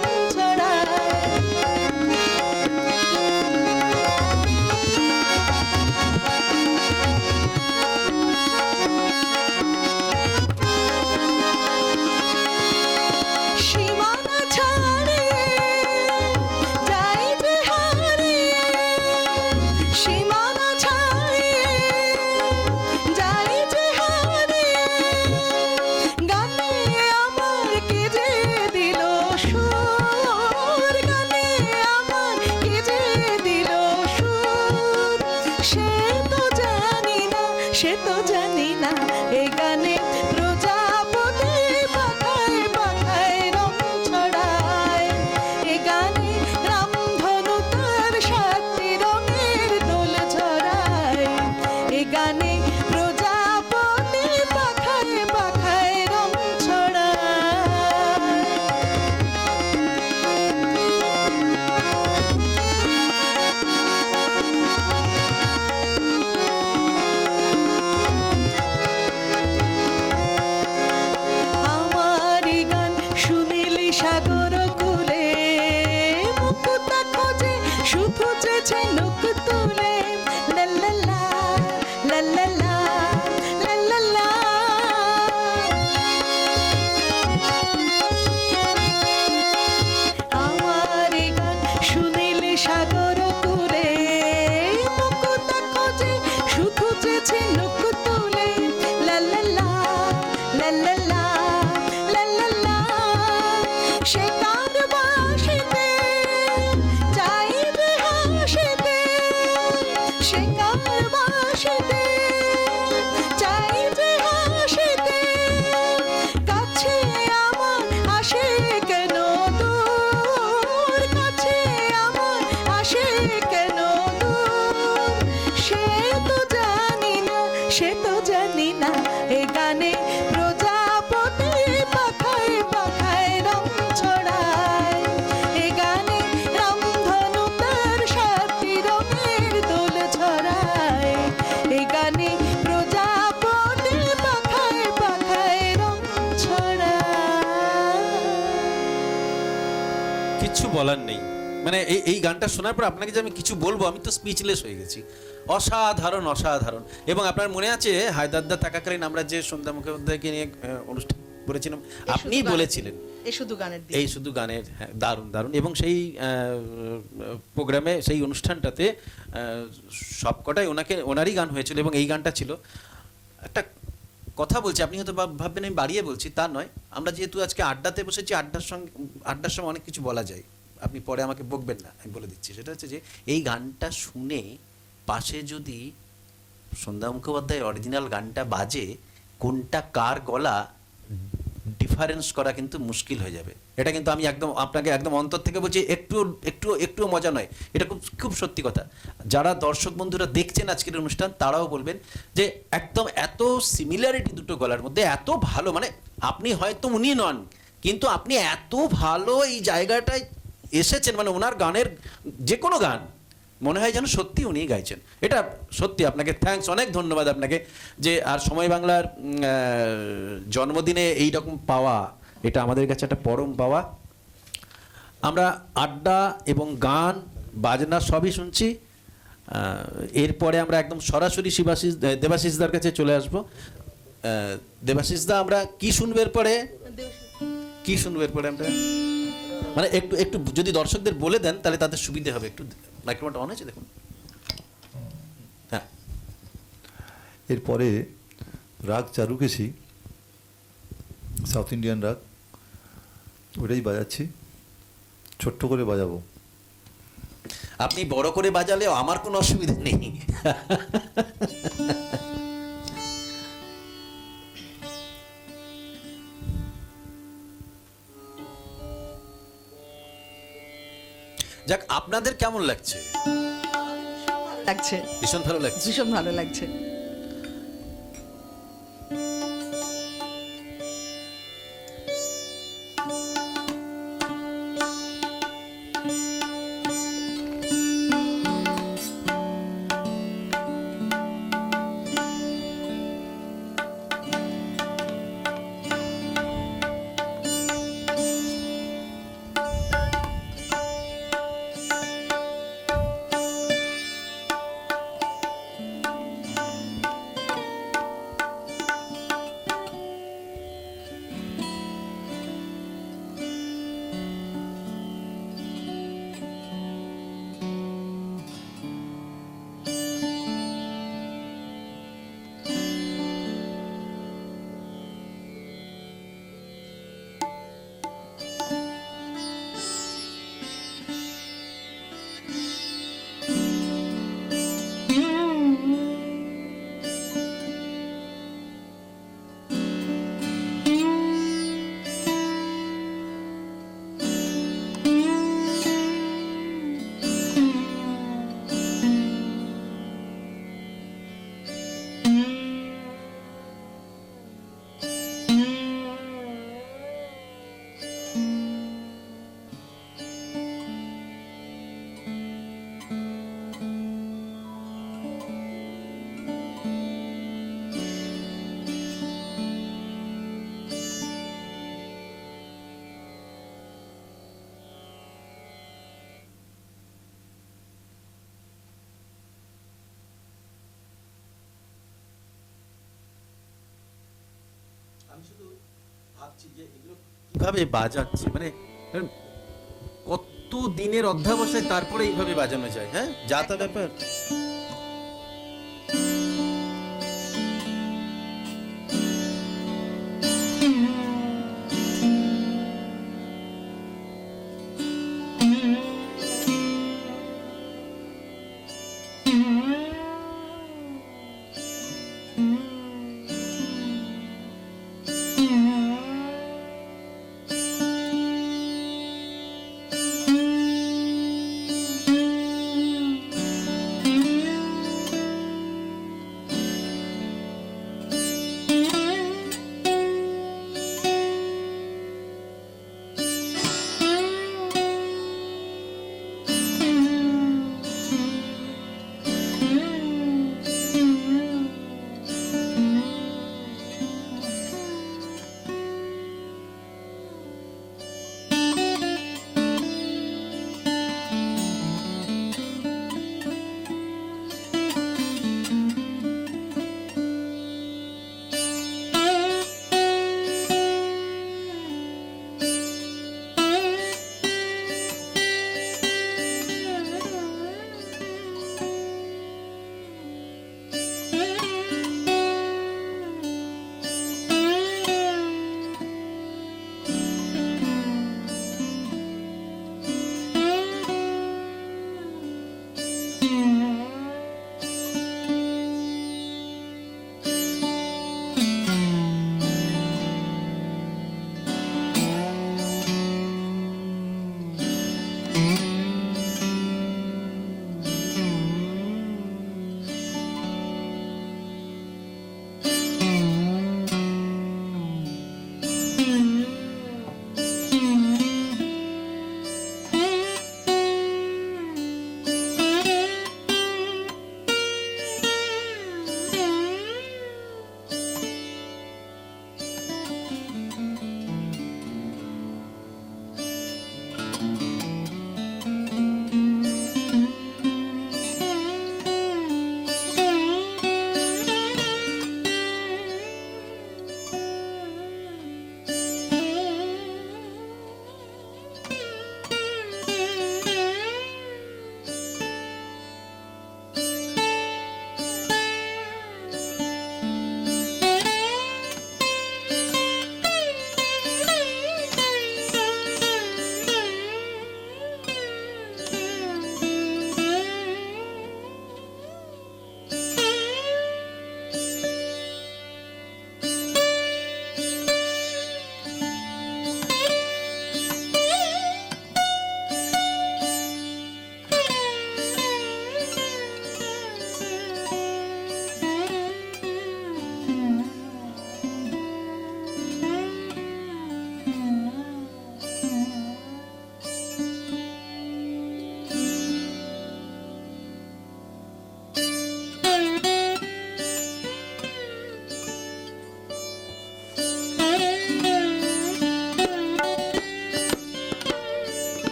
বলার নেই। মানে এই গানটা শোনার পর আপনাকে যে আমি কিছু বলবো, আমি তো স্পিচলেস হয়ে গেছি। অসাধারণ অসাধারণ। এবং আপনার মনে আছে হায়দারদা থাকাকালীন আমরা যে সন্ধ্যা মুখোপাধ্যায়কে নিয়ে অনুষ্ঠান করেছিলাম, আপনি বলেছিলেন এই শুধু গানের দিন। এই শুধু গানের, হ্যাঁ, দারুণ দারুণ। এবং সেই প্রোগ্রামে, সেই অনুষ্ঠানটাতে সবকটাই ওনারই গান হয়েছিল এবং এই গানটা ছিল। একটা কথা বলছি, আপনি হয়তো ভাববেন আমি বাড়িয়ে বলছি, তা নয়। আমরা যেহেতু আজকে আড্ডাতে বসেছি, আড্ডার সময় অনেক কিছু বলা যায়, আপনি পরে আমাকে বকবেন না, আমি বলে দিচ্ছি। সেটা হচ্ছে যে এই গানটা শুনে পাশে যদি সন্ধ্যা মুখোপাধ্যায়ের অরিজিনাল গানটা বাজে, কোনটা কার গলা ডিফারেন্স করা কিন্তু মুশকিল হয়ে যাবে। এটা কিন্তু আমি একদম আপনাকে একদম অন্তর থেকে বলছি, একটু মজা নয়, এটা খুব খুব সত্যি কথা। যারা দর্শক বন্ধুরা দেখছেন আজকের অনুষ্ঠান, তারাও বলবেন যে একদম এত সিমিলারিটি দুটো গলার মধ্যে, এত ভালো। মানে আপনি হয়তো উনি নন, কিন্তু আপনি এত ভালো এই জায়গাটায় এসেছেন, মানে ওনার গানের যে কোনো গান মনে হয় যেন সত্যি উনিই গাইছেন। এটা সত্যি আপনাকে থ্যাঙ্কস, অনেক ধন্যবাদ আপনাকে। যে আর সময় বাংলার জন্মদিনে এই রকম পাওয়া, এটা আমাদের কাছে একটা পরম পাওয়া। আমরা আড্ডা এবং গান বাজনা সবই শুনছি। এরপরে আমরা একদম সরাসরি দেবাশিসদার কাছে চলে আসবো। দেবাশিসদা, আমরা কি শুনবো এরপরে? কি শুনবো এরপরে আমরা? মানে একটু যদি দর্শকদের বলে দেন তাহলে তাদের সুবিধে হবে। একটু মাইক্রোফোনটা অন আছে দেখুন। হ্যাঁ, এরপরে রাগ চারুকেশি, সাউথ ইন্ডিয়ান রাগ, ওটাই বাজাচ্ছি, ছোট্ট করে বাজাবো। আপনি বড় করে বাজালেও আমার কোনো অসুবিধা নেই। যাক, আপনাদের কেমন লাগছে? লাগছে, ভীষণ ভালো লাগছে। ভীষণ ভালো লাগছে। আমি শুধু ভাবছি যে এগুলো কিভাবে বাজাচ্ছে, মানে কত দিনের অধ্যাবসায় তারপরে এইভাবে বাজানো যায়। হ্যাঁ, যা তা ব্যাপার।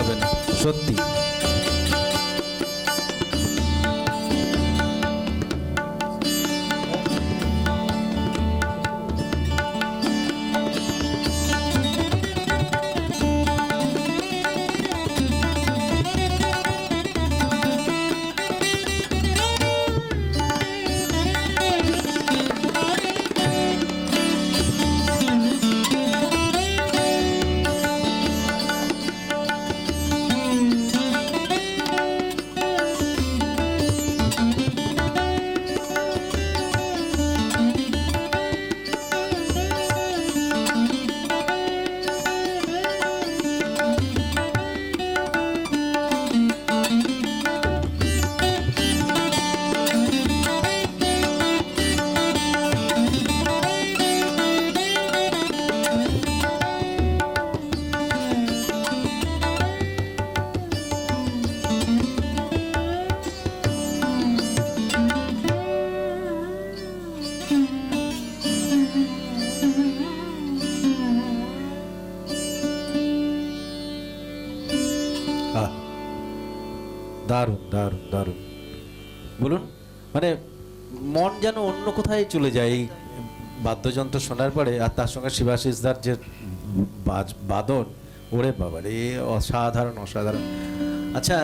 হবে না, সত্যি। আহ, দারুণ দারুণ দারুণ। বলুন, মানে মন যেন অন্য কোথায় চলে যায় এই বাদ্যযন্ত্র শোনার পরে, আর তার সঙ্গে শিবাশিসদার যে বাদন, ওরে বাবা রে, অসাধারণ অসাধারণ। আচ্ছা,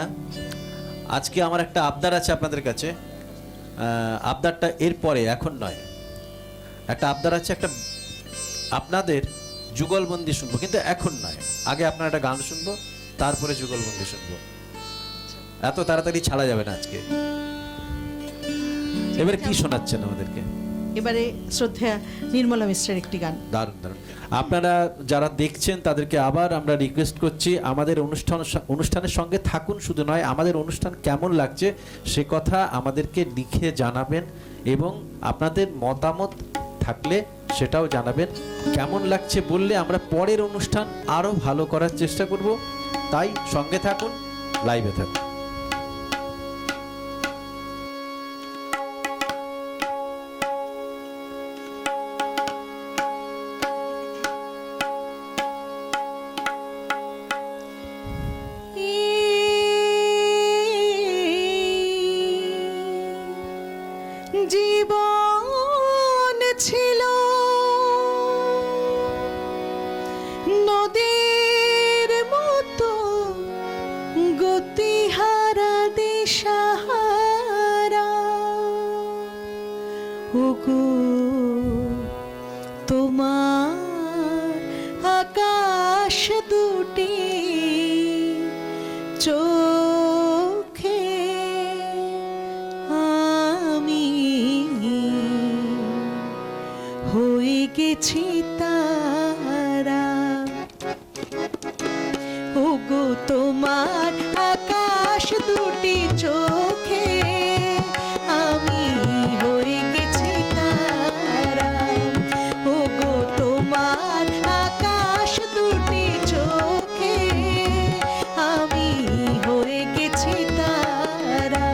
আজকে আমার একটা আবদার আছে আপনাদের কাছে। আবদারটা এরপরে, এখন নয়। একটা আবদার আছে, একটা আপনাদের যুগলবন্দি শুনবো, কিন্তু এখন নয়। আগে আপনার একটা গান শুনবো, তারপরে যুগলবন্দি শুনবো। এত তাড়াতাড়ি ছাড়া যাবে না আজকে। এবারে কি শোনাচ্ছেন আমাদেরকে? এবারে শ্রদ্ধা নির্মলা মিশ্রের একটি গান। দারুণ দারুণ। আপনারা যারা দেখছেন তাদেরকে আবার আমরা রিকোয়েস্ট করছি, আমাদের অনুষ্ঠানের সঙ্গে থাকুন। শুধু নয়, আমাদের অনুষ্ঠান কেমন লাগছে সে কথা আমাদেরকে লিখে জানাবেন, এবং আপনাদের মতামত থাকলে সেটাও জানাবেন। কেমন লাগছে বললে আমরা পরের অনুষ্ঠান আরও ভালো করার চেষ্টা করব। তাই সঙ্গে থাকুন, লাইভে থাকুন। জীবন ছিল নদীর মতো গতিহারা দিশাহারা, ওগো তোমার আকাশ দুটি চোখে আমি হয়ে গেছি তারা, ওগো তোমার আকাশ দুটি চোখে আমি হয়ে গেছি তারা, ওগো তোমার আকাশ দুটি চোখে আমি হয়ে গেছি তারা।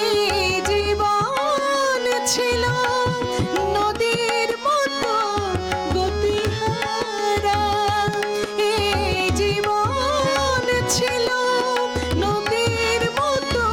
এই জীবন ছিল নদীর মতো গতিহারা, এই জীবন ছিল নদীর মতো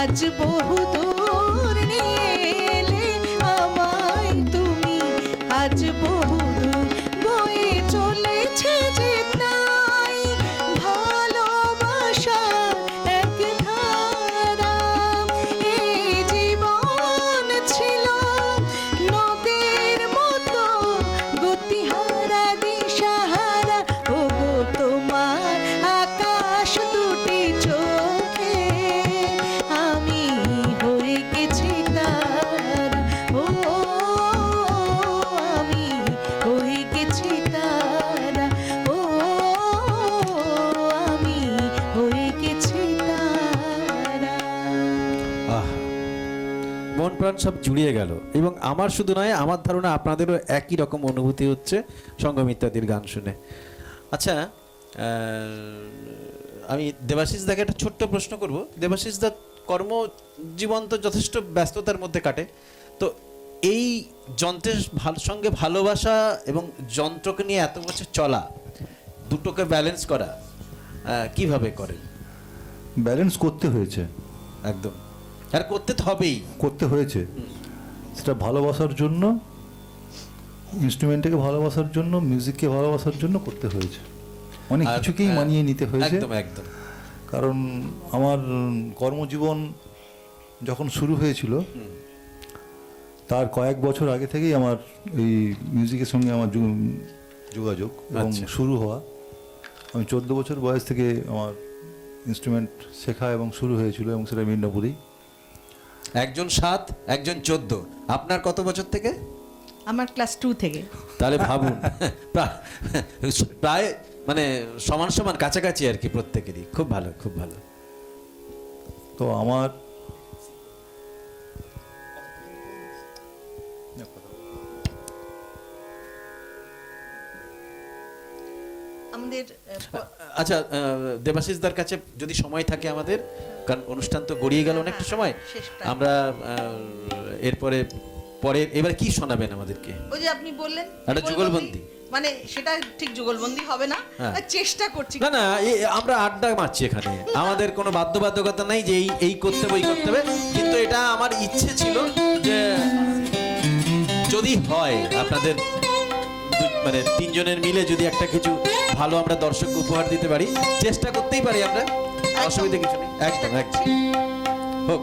আজ বহু দূর নিয়ে এলে আমায় তুমি, আজ বহু দূর বয়ে চলেছে যে তাই ভালোবাসা এক ধারা। এই জীবন ছিল নদীর মতো গতিহারা দিশাহারা, ওগো তোমার আকাশ দুটি চোখে আমি হয়ে গেছি তারা, ও আমি হয়ে গেছি তারা, ও আমি হয়ে গেছি তারা। আহ, মন প্রাণ সব জুড়িয়ে গেল। এবং আমার শুধু নয়, আমার ধারণা আপনাদেরও একই রকম অনুভূতি হচ্ছে সঙ্গম ইত্যাদির গান শুনে। আচ্ছা, আমি দেবাশিস দাকে একটা ছোট্ট প্রশ্ন করব। দেবাশিস দা কর্মজীবন তো যথেষ্ট ব্যস্ততার মধ্যে কাটে, তো এই যন্ত্রের সঙ্গে ভালোবাসা এবং যন্ত্রকে নিয়ে এত বছর চলা, দুটোকে ব্যালেন্স করা কিভাবে করেন? ব্যালেন্স করতে হয়েছে, একদম, আর করতে তো হবেই। করতে হয়েছে। সেটা ভালোবাসার জন্য, ইনস্ট্রুমেন্টটাকে ভালোবাসার জন্য, মিউজিককে ভালোবাসার জন্য করতে হয়েছে। অনেক আর, কিছুকেই মানিয়ে নিতে হয়েছে। একদম একদম। কারণ আমার কর্মজীবন যখন শুরু হয়েছিল তার কয়েক বছর আগে থেকেই আমার এই মিউজিকের সঙ্গে আমার যোগাযোগ এবং আচ্ছা। শুরু হওয়া। আমি 14 বছর বয়স থেকে আমার ইনস্ট্রুমেন্ট শেখা এবং শুরু হয়েছিল, এবং সেটা মিদনাপুরেই। একজন 7, একজন 14। আপনার কত বছর থেকে? আমার ক্লাস 2 থেকে। তাহলে ভাবুন, প্রায় মানে সমান সমান কাছাকাছি আর কি প্রত্যেকেরই। খুব ভালো, খুব ভালো। তো আমার আমাদের আচ্ছা, দেবাশিসদার কাছে যদি সময় থাকে আমাদের, কারণ অনুষ্ঠান তো গড়িয়ে গেল অনেকটা সময়, শেষ প্রায়। আমরা এরপরে এবার কি শোনাবেন আমাদেরকে? ওই যে আপনি বললেন একটা যুগলবন্দি। মানে সেটা ঠিক যুগলবন্দি হবে না, হ্যাঁ। চেষ্টা করছি। না না, আমরা আড্ডা মারছি এখানে, আমাদের কোনো বাধ্যবাধকতা নাই যে এই করতে হবে, ওই করতে হবে। কিন্তু এটা আমার ইচ্ছে ছিল যে যদি হয় আপনাদের মানে 3 জনের মিলে যদি একটা কিছু ভালো আমরা দর্শককে উপহার দিতে পারি, চেষ্টা করতেই পারি আমরা, অসুবিধা কিছু নেই। একদম একদম, হোক।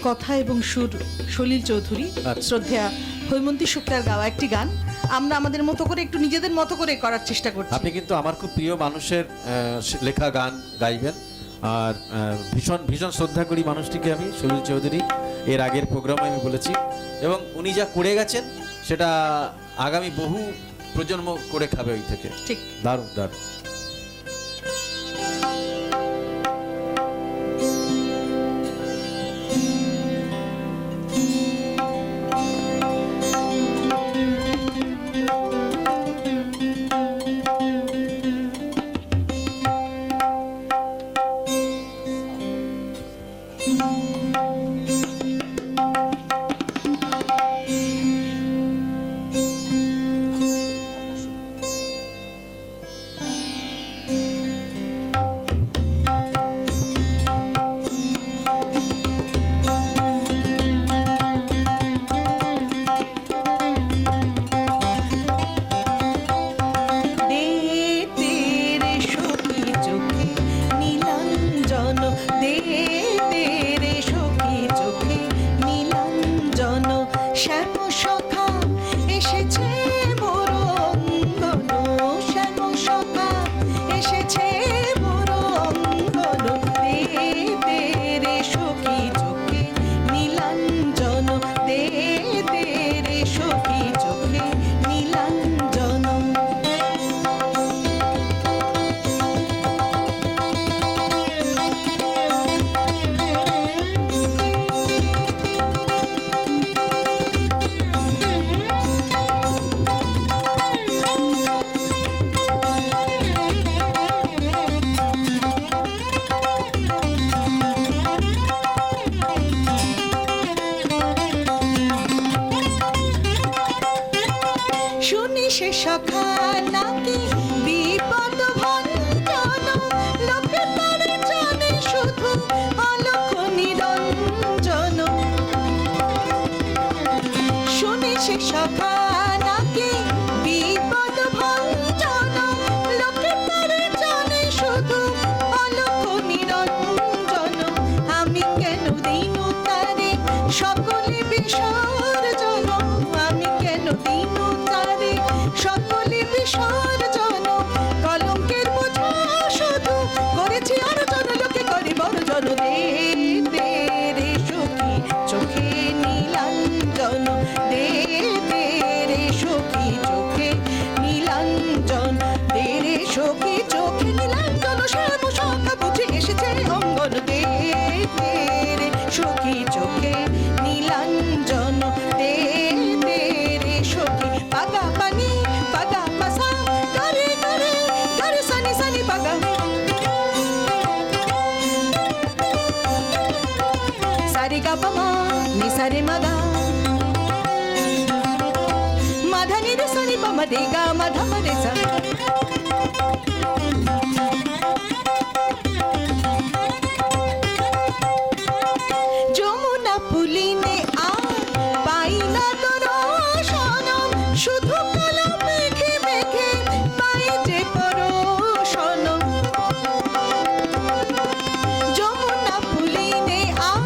কথা এবং সুর সলিল চৌধুরী, আচ্ছা। শ্রদ্ধেয়া হৈমন্তী শুক্লার গাওয়া একটি গান আমরা আমাদের মতো করে, একটু নিজেদের মতো করে করার চেষ্টা করছি। আপনি কিন্তু আমার খুব প্রিয় মানুষের লেখা গান গাইবেন, আর ভীষণ ভীষণ শ্রদ্ধা করি মানুষটিকে আমি, সলিল চৌধুরী। এর আগের প্রোগ্রামে আমি বলেছি, এবং উনি যা করে গেছেন সেটা আগামী বহু প্রজন্ম করে খাবে ওই থেকে। ঠিক। দারুণ দারুণ। সে সখা নাকি বিপদ ভঞ্জন, লোকে তারে জানে শুধু অলক্ষ নিরঞ্জন। শুনি সে সখা নাকি বিপদ ভঞ্জন, লোকে তারে জানে শুধু অলক্ষ নিরঞ্জন। আমি কেন দিনু তারে সকলে বিসর্জন, আমি কেন দিনু তারে সকলে বিসর্জন। কলঙ্কের বোঝা শুধু করেছি অর্জন, লোকে করে বর্জন। দে দে রে সখী চোখে নীলাঞ্জন, দে দে রে সখী চোখে নীলাঞ্জন, দে রে সখী চোখে নীলাঞ্জন। শ্যাম সখা বুঝে এসেছে অঙ্গন, দে দে রে সখী চোখে নীলাঞ্জন, দে দে রে সখী। পাগা পানি পাগা পাসা গরে গরে গরে সানি সানি পাগা, সারে গা পামা নি সারে মাগা, মাধা নি রে সানি পামা রে গা মাধা মা রে সা। যমুনা পুলিনে আর পাই না দর্শন, শুধু কালো মেঘে মেঘে পাই যে পরশন। যমুনা পুলিনে আর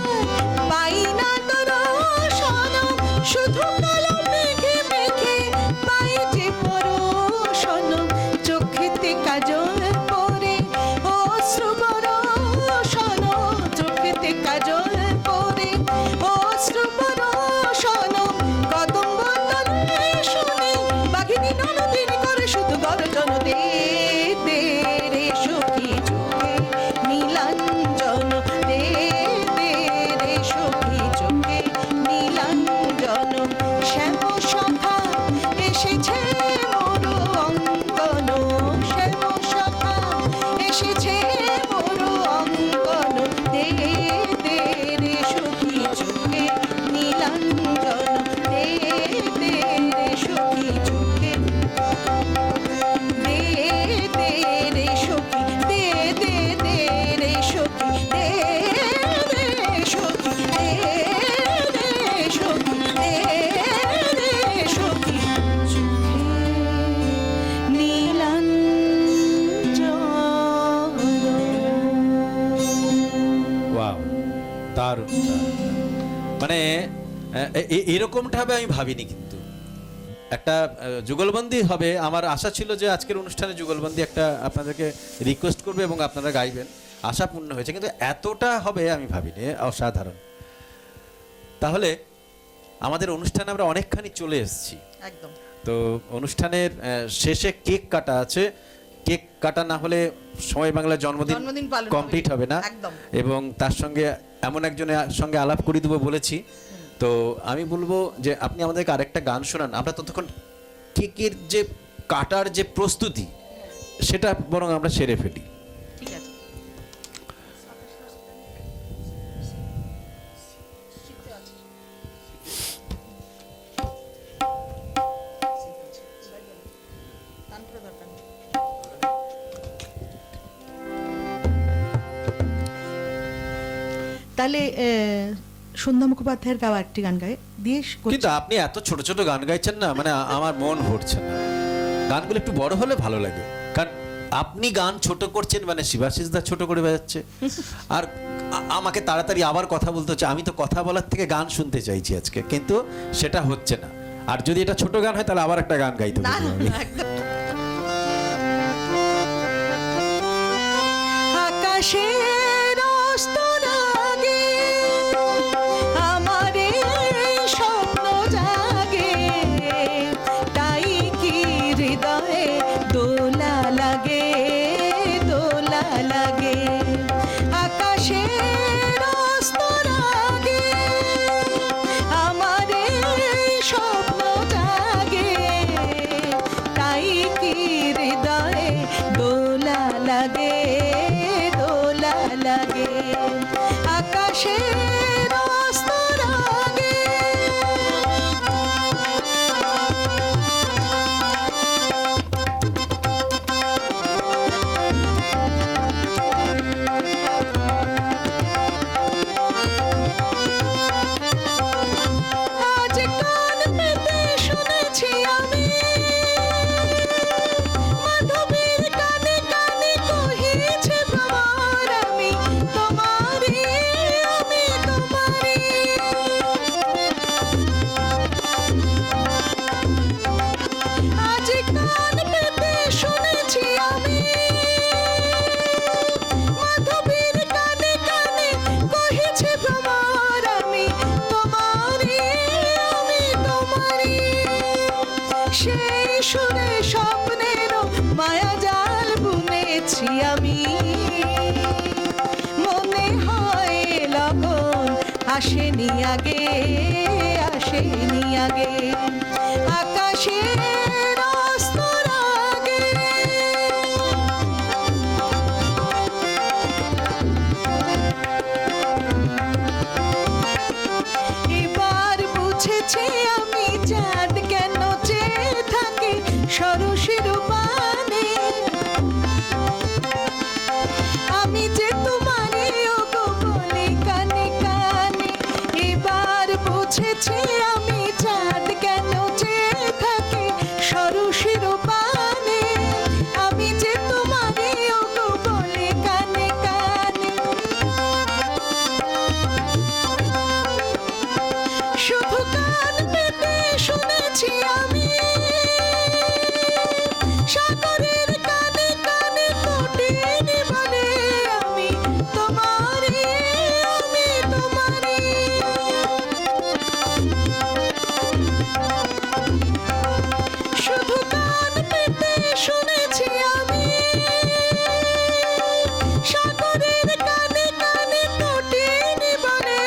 পাই না দর্শন, শুধু কালো মেঘে মেঘে পাই যে পরশন। চোখেতে কাজল পরে অশ্রু বরষণ, চোখেতে কাজল পরে অশ্রু বরষণ। কদম্ব তলে শুনি বাঘিনী ননদিনী করে শুধু গর্জন, দে দে রে সখী চোখে নীলাঞ্জন, দে দে রে সখী চোখে নীলাঞ্জন। শ্যাম সখা এসেছে মোর অঙ্গন, শ্যাম সখা এসেছে মোর অঙ্গন, দে দে রে সখী চোখে নীলাঞ্জন, দে দে রে সখী চোখে, দে দে রে সখী, দে দে দে রে সখী, দে দে সখী, দে দে সখী, দে দে সখী চোখে নীলাঞ্জন। ওয়াও, দারুণ দারুণ। মানে এরকমটা হবে আমি ভাবিনি, কিন্তু একটা যুগলবন্দি হবে। আমার আশা ছিল যে আজকের অনুষ্ঠানে যুগলবন্দি একটা আপনাদেরকে রিকোয়েস্ট করবে এবং আপনারা গাইবেন, আশা পূর্ণ হয়েছে, কিন্তু এতটা হবে আমি ভাবিনি। অসাধারণ। তাহলে আমাদের অনুষ্ঠানে আমরা অনেকখানি চলে এসেছি, একদম। তো অনুষ্ঠানের শেষে কেক কাটা আছে। কেক কাটা না হলে সময় বাংলা জন্মদিন জন্মদিন পালন কমপ্লিট হবে না। একদম। এবং তার সঙ্গে এমন একজনের সঙ্গে আলাপ করে দেবো বলেছি, তো আমি বলবো যে আপনি আমাদেরকে আরেকটা গান শোনান, আমরা ততক্ষণ কেকের যে কাটার যে প্রস্তুতি সেটা বরং আমরা সেরে ফেলি। ঠিক আছে। তাহলে সন্ধ্যা মুখোপাধ্যায়ের গাওয়া একটি গান গায়ে দিয়ে কিন্তু আপনি এত ছোট ছোট গান গাইছেন না, মানে আমার মন ভরছে না। গানগুলো একটু বড় হলে ভালো লাগে, কারণ আপনি গান ছোট করছেন মানে শিবাশিস দা ছোট করে বাজাচ্ছে, আর আমাকে তাড়াতাড়ি আবার কথা বলতে হচ্ছে। আমি তো কথা বলার থেকে গান শুনতে চাইছি আজকে, কিন্তু সেটা হচ্ছে না। আর যদি এটা ছোট গান হয় তাহলে আবার একটা গান গাইতে না, হবে আমি। একদম। আকাশের অস্তরাগে আমারে স্বপ্ন জাগে, তাই কি হৃদয়ে দোলা লাগে, দোলা লাগে। আকাশের অস্তরাগে আমারে স্বপ্ন জাগে, তাই কি হৃদয়ে দোলা লাগে, দোলা লাগে। আকাশের অস্তরাগে সেই সুরে স্বপ্নের মায়া জাল বুনেছি আমি, মনে হয় লগন আসেনি আগে, আসেনি আগে আকাশের অস্তর আগে। এবার বুঝেছি আমি চাঁদ কেন চেয়ে থাকে সরসের পানে, আমি যে তোমারই ওগো বলি কানে কানে। এবার বুঝেছি আমি চাঁদ কেন চেয়ে থাকে সরসের পানে, আমি যে তোমারই ওগো বলি কানে কানে। শুধু কান পেতে শুনেছি আমি সাগরের কানে কানে কোটিনি বলে আমি তোমারই, আমি তোমারই। শুধু কান পেতে শুনেছি আমি সাগরের কানে কানে কোটিনি বলে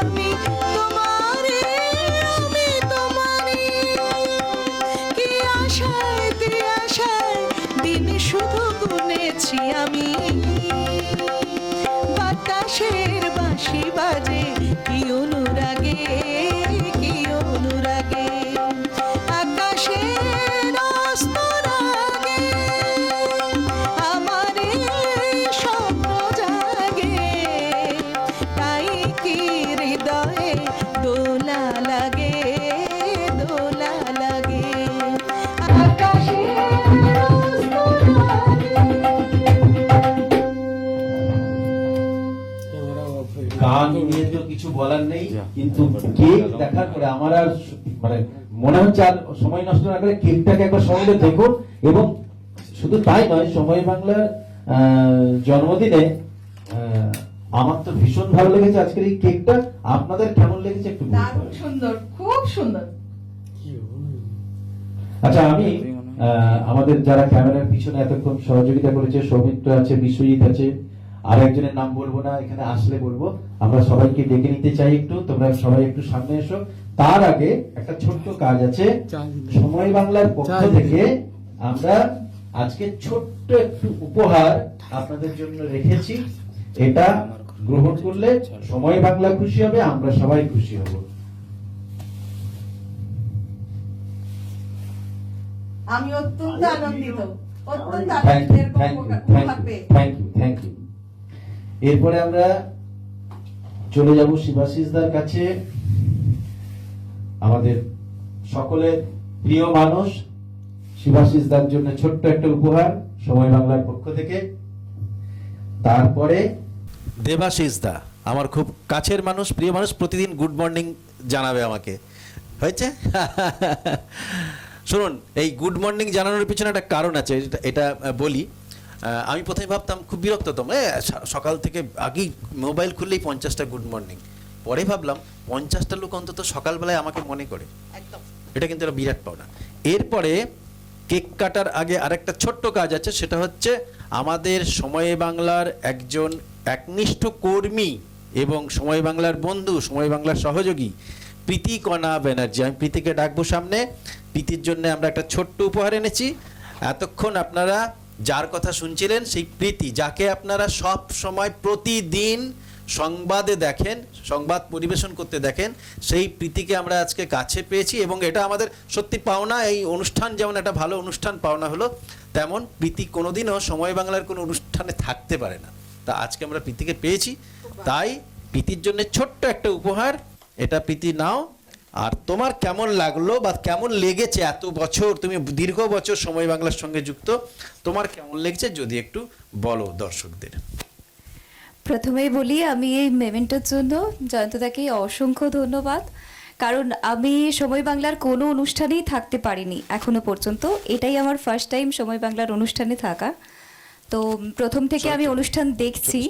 আমি তোমারই, আমি তোমারই। কি আশায় তে আশায় দিন শুধু গুনেছি আমি, বাতাসের বাঁশি বাজে কি অনুরাগে, কি অনুরাগে আকাশের অস্তর আগে আমার এই স্বপ্ন জাগে, তাই কি হৃদয়ে দোলা লাগে, দোলা লাগে আকাশের অস্তর আগে। গান নিয়ে তো কিছু বলার নেই, কিন্তু কেক দেখার পরে আমার আর মানে মনে হচ্ছে আর সময় নষ্ট না করে কেকটাকে একবার সঙ্গে দেখুন। এবং শুধু তাই নয়, সময় বাংলার জন্মদিনে আমার তো ভীষণ ভালো লেগেছে আজকের এই কেকটা। আপনাদের কেমন লেগেছে একটু বলতে দারুণ পারেন? সুন্দর, খুব সুন্দর। আচ্ছা, আমি আমাদের যারা ক্যামেরার পিছনে এতক্ষণ সহযোগিতা করেছে, সৌমিত্র আছে, বিশ্বজিৎ আছে, আর একজনের নাম বলবো না, এখানে আসলে বলবো। আমরা সবাইকে ডেকে নিতে চাই একটু, তোমরা সবাই একটু সামনে এসো। তার আগে একটা ছোট্ট কাজ আছে, সময় বাংলার পক্ষ থেকে আমরা আজকে ছোট্ট একটু উপহার আপনাদের জন্য রেখেছি। এটা গ্রহণ করলে সময় বাংলা খুশি হবে, আমরা সবাই খুশি হব। আমি অত্যন্ত আনন্দিত, অত্যন্ত থ্যাংক আনন্দিত ইউ, এরকম থ্যাংক ইউ, উপহার থ্যাংক ইউ, পেয়ে। Thank you, thank you. এরপরে আমরা চলে যাব শিবাশিসদার কাছে, আমাদের সকলের প্রিয় মানুষ। শিবাশিসদার জন্য ছোট্ট একটা উপহার সময় বাংলার পক্ষ থেকে। তারপরে দেবাশিসদা, আমার খুব কাছের মানুষ, প্রিয় মানুষ, প্রতিদিন গুড মর্নিং জানাবে আমাকে। হয়েছে? শুনুন, এই গুড মর্নিং জানানোর পিছনে একটা কারণ আছে, এটা বলি। আমি প্রথমে ভাবতাম খুব বিরক্ততম, সকাল থেকে আগেই মোবাইল খুললেই 50টা গুড মর্নিং। পরে ভাবলাম 50টা লোক অন্তত সকালবেলায় আমাকে মনে করে, একদম। এটা কিন্তু একটা বিরাট পাওনা। এরপরে কেক কাটার আগে আরেকটা ছোট্ট কাজ আছে, সেটা হচ্ছে আমাদের সময় বাংলার একজন একনিষ্ঠ কর্মী এবং সময় বাংলার বন্ধু, সময় বাংলার সহযোগী প্রীতি কণা ব্যানার্জি। আমি প্রীতিকে ডাকবো সামনে। প্রীতির জন্য আমরা একটা ছোট্ট উপহার এনেছি। এতক্ষণ আপনারা যার কথা শুনছিলেন সেই প্রীতি, যাকে আপনারা সব সময় প্রতিদিন সংবাদে দেখেন, সংবাদ পরিবেশন করতে দেখেন, সেই প্রীতিকে আমরা আজকে কাছে পেয়েছি এবং এটা আমাদের সত্যি পাওনা। এই অনুষ্ঠান যেমন একটা ভালো অনুষ্ঠান পাওনা হলো, তেমন প্রীতি কোনোদিনও সময় বাংলার কোনো অনুষ্ঠানে থাকতে পারে না। তা আজকে আমরা প্রীতিকে পেয়েছি, তাই প্রীতির জন্য ছোট্ট একটা উপহার। এটা প্রীতি নাও। আর তোমার কেমন লাগলো বা কেমন লেগেছে, এত বছর তুমি দীর্ঘ বছর সময় বাংলার সঙ্গে যুক্ত, তোমার কেমন লেগেছে যদি একটু বলো দর্শকদের। প্রথমেই বলি, আমি এই মেমেন্টোর জন্য জয়ন্তদাকে অসংখ্য ধন্যবাদ, কারণ আমি সময় বাংলার কোনো অনুষ্ঠানেই থাকতে পারিনি এখনো পর্যন্ত। এটাই আমার ফার্স্ট টাইম সময় বাংলার অনুষ্ঠানে থাকা। তো প্রথম থেকে আমি অনুষ্ঠান দেখছি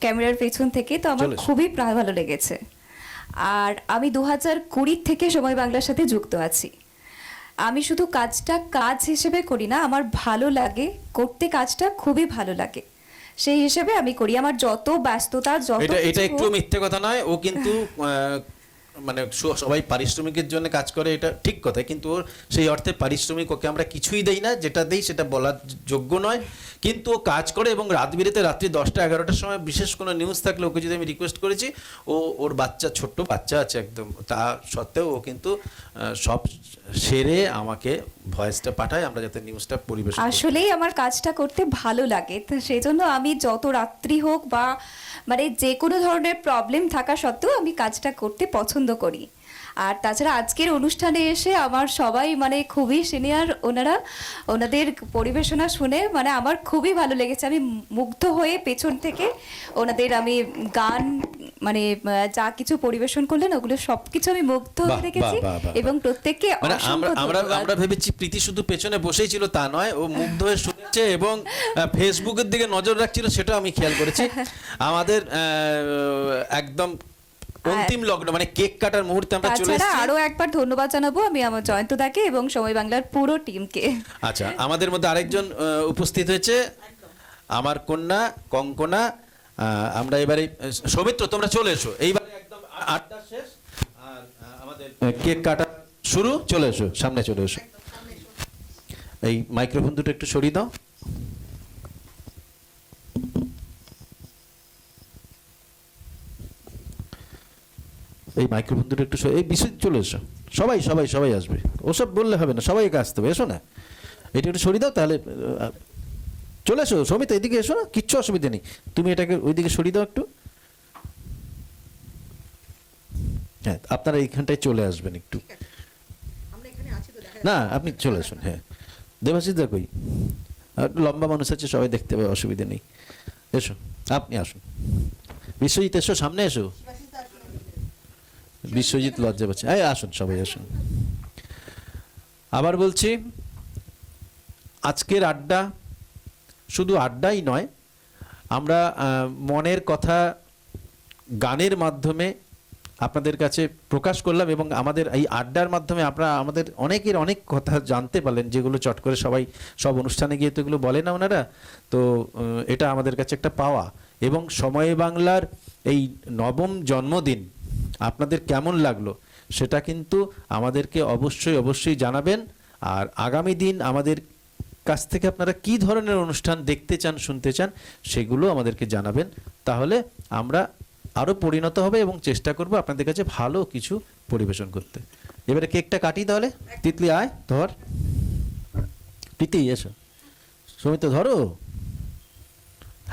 ক্যামেরার পেছন থেকে, তো আমার খুবই ভালো লেগেছে। আর আমি 2020 থেকে সময় বাংলার সাথে যুক্ত আছি। আমি শুধু কাজটা কাজ হিসেবে করি না, আমার ভালো লাগে করতে, কাজটা খুবই ভালো লাগে, সেই হিসেবে আমি করি। আমার যত ব্যস্ততা, যত এটা কিছু একটু হোক, মিথ্যে কথা নয়, ও কিন্তু মানে সবাই পারিশ্রমিকের জন্য কাজ করে, এটা ঠিক কথা, কিন্তু ওর সেই অর্থে পারিশ্রমিক ওকে আমরা কিছুই দেই না, যেটা দেই সেটা বলার যোগ্য নয়, কিন্তু ও কাজ করে। এবং রাত বিরেতে রাত্রি 10টা-11টার সময় বিশেষ কোনো নিউজ থাকলে ওকে যদি আমি রিকোয়েস্ট করেছি, ওর বাচ্চা, ছোট্ট বাচ্চা আছে একদম, তা সত্ত্বেও ও কিন্তু সব সেরে আমাকে ভয়েসটা পাঠায়, আমরা যাতে নিউজটা পরিবেশন করি। আসলেই আমার কাজটা করতে ভালো লাগে, তো সেই জন্য আমি যত রাত্রি হোক বা মানে যে কোনো ধরনের প্রবলেম থাকা সত্ত্বেও আমি কাজটা করতে পছন্দ করি। আর তাছাড়া আজকের অনুষ্ঠানে এসে আমার সবাই মানে খুবই সিনিয়র, ওনাদের পরিবেশনা শুনে মানে আমার খুবই ভালো লেগেছে। আমি মুগ্ধ হয়ে পেছন থেকে ওনাদের আমি গান মানে যা কিছু পরিবেশন করলেন ওগুলো সবকিছু আমি মুগ্ধ বাহ, হয়ে দেখেছি বাহ, বাহ, বাহ। এবং প্রত্যেককে মানে অসংখ্য আমরা ধন্যবাদ। ভেবেছি প্রীতি শুধু পেছনে বসেই ছিল, তা নয়, ও মুগ্ধ হয়ে শুনছে এবং ফেসবুকের দিকে নজর রাখছিল, সেটাও আমি খেয়াল করেছি। আমাদের একদম অন্তিম লগ্ন, মানে কেক কাটার মুহূর্তে আমরা চলে তাছাড়া এসেছি। আরো একবার ধন্যবাদ জানাবো আমি আমার জয়ন্তদাকে এবং সময় বাংলার পুরো টিমকে। আচ্ছা, আমাদের মধ্যে আরেকজন উপস্থিত হয়েছে, আমার কন্যা কঙ্কনা। আমরা এবারে সৌমিত্র, তোমরা চলে এসো, এইবারে একদম আড্ডা শেষ আর আমাদের কেক কাটা শুরু, চলে এসো, সামনে চলে এসো। এই মাইক্রোফোন দুটো একটু সরিয়ে দাও। এই মাইক্রোফোন দুটো একটু এই বিষয় চলে এসো, সবাই সবাই সবাই আসবে, ওসব বললে হবে না, সবাইকে আসতে হবে, এসো না, এটা একটু সরিয়ে দাও, তাহলে চলে এসো। সমিতা এদিকে এসো না, কিচ্ছু অসুবিধা নেই, তুমি এটাকে ওইদিকে সরিয়ে দাও একটু। হ্যাঁ, আপনারা এইখানটায় চলে আসবেন একটু। না, আপনি চলে আসুন। হ্যাঁ, দেবাশিস দা কই? একটু লম্বা মানুষ আছে, সবাই দেখতে পাবে, অসুবিধা নেই, এসো, আপনি আসুন। বিশ্বজিৎ এসো, সামনে এসো। বিশ্বজিৎ লজ্জা পাচ্ছে, এই আসুন, সবাই আসুন। আবার বলছি, আজকের আড্ডা শুধু আড্ডাই নয়, আমরা মনের কথা গানের মাধ্যমে আপনাদের কাছে প্রকাশ করলাম এবং আমাদের এই আড্ডার মাধ্যমে আপনারা আমাদের অনেকের অনেক কথা জানতে পারলেন, যেগুলো চট করে সবাই সব অনুষ্ঠানে গিয়ে তো এগুলো বলে না ওনারা, তো এটা আমাদের কাছে একটা পাওয়া। এবং সময় বাংলার এই 9ম জন্মদিন আপনাদের কেমন লাগলো সেটা কিন্তু আমাদেরকে অবশ্যই জানাবেন। আর আগামী দিন আমাদের কাছ থেকে আপনারা কি ধরনের অনুষ্ঠান দেখতে চান, শুনতে চান, সেগুলো আমাদেরকে জানাবেন, তাহলে আমরা আরও পরিণত হবে এবং চেষ্টা করব আপনাদের কাছে ভালো কিছু পরিবেশন করতে। এবারে কেকটা কাটি তাহলে। তিতলি আয়, ধর। প্রীতি এসো, সমিত ধরো।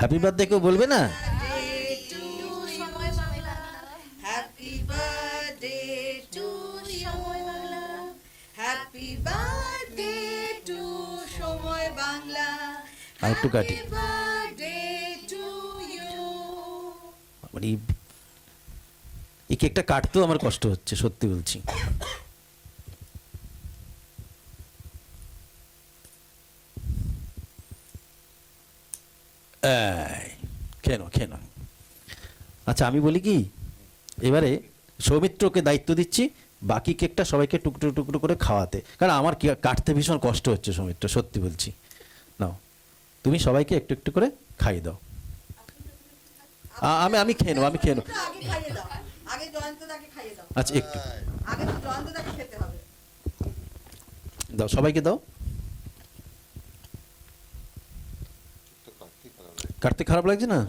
হ্যাপি বার্থডে কেউ বলবে না? হ্যাপি বার্থডে টু সময় বাংলা, হ্যাপি বার্থডে টু সময় বাংলা, আর একটু কাটি। Birthday to you. মানে এই কেকটা কাটতেও আমার কষ্ট হচ্ছে, সত্যি বলছি। কেন আচ্ছা, আমি বলি কি, এবারে সৌমিত্রকে দায়িত্ব দিচ্ছি বাকি কেকটা সবাইকে টুকরো টুকরো করে খাওয়াতে, কারণ আমার কাটতে ভীষণ কষ্ট হচ্ছে সৌমিত্র, সত্যি বলছি। নাও, তুমি সবাইকে একটু একটু করে খাইয়ে দাও। আমি খেয়ে নেবো, আগে খাইয়ে দাও, আগে জয়ন্তদাকে খাইয়ে দাও। আচ্ছা, একটু আগে তো জয়ন্তদাকে খেতে হবে। দাও, সবাইকে দাও। কাটতে খারাপ লাগছে না?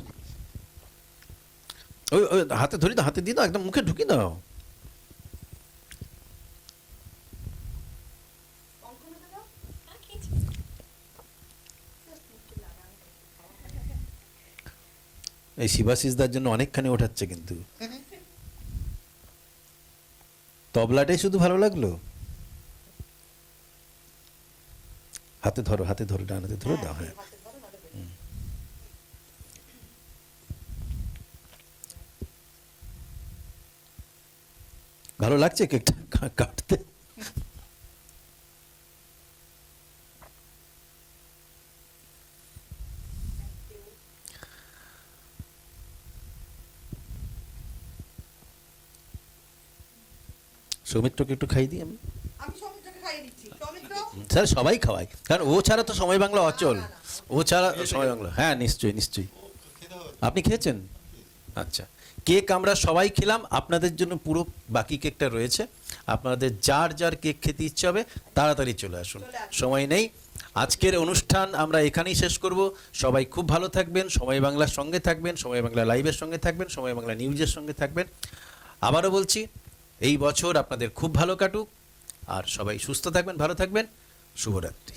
ওই হাতে ধরি দাও, হাতে দিয়ে দাও, একদম মুখে ঢুকিয়ে দাও। এই শিবাশিসদার জন্য অনেকখানি ওঠাচ্ছে, কিন্তু তবলাটাই শুধু ভালো লাগলো। হাতে ধরো, ডান হাতে ধরো, দাও। হ্যাঁ, ভালো লাগছে কেকটা কাটতে? সৌমিত্রকে একটু খাই দিই আমি। আমি সৌমিত্রকে খাইয়ে স্যার সবাই খাওয়ায়, কারণ ও ছাড়া তো সময় বাংলা অচল, ও ছাড়া সময় বাংলা। হ্যাঁ নিশ্চয়ই নিশ্চয়ই। আপনি খেয়েছেন? আচ্ছা, কেক আমরা সবাই খেলাম, আপনাদের জন্য পুরো বাকি কেকটা রয়েছে। আপনাদের যার যার কেক খেতে ইচ্ছে হবে তাড়াতাড়ি চলে আসুন, সময় নেই। আজকের অনুষ্ঠান আমরা এখানেই শেষ করব। সবাই খুব ভালো থাকবেন, সময় বাংলার সঙ্গে থাকবেন, সময় বাংলা লাইভের সঙ্গে থাকবেন, সময় বাংলা নিউজের সঙ্গে থাকবেন। আবারও বলছি, এই বছর আপনাদের খুব ভালো কাটুক, আর সবাই সুস্থ থাকবেন, ভালো থাকবেন। শুভরাত্রি।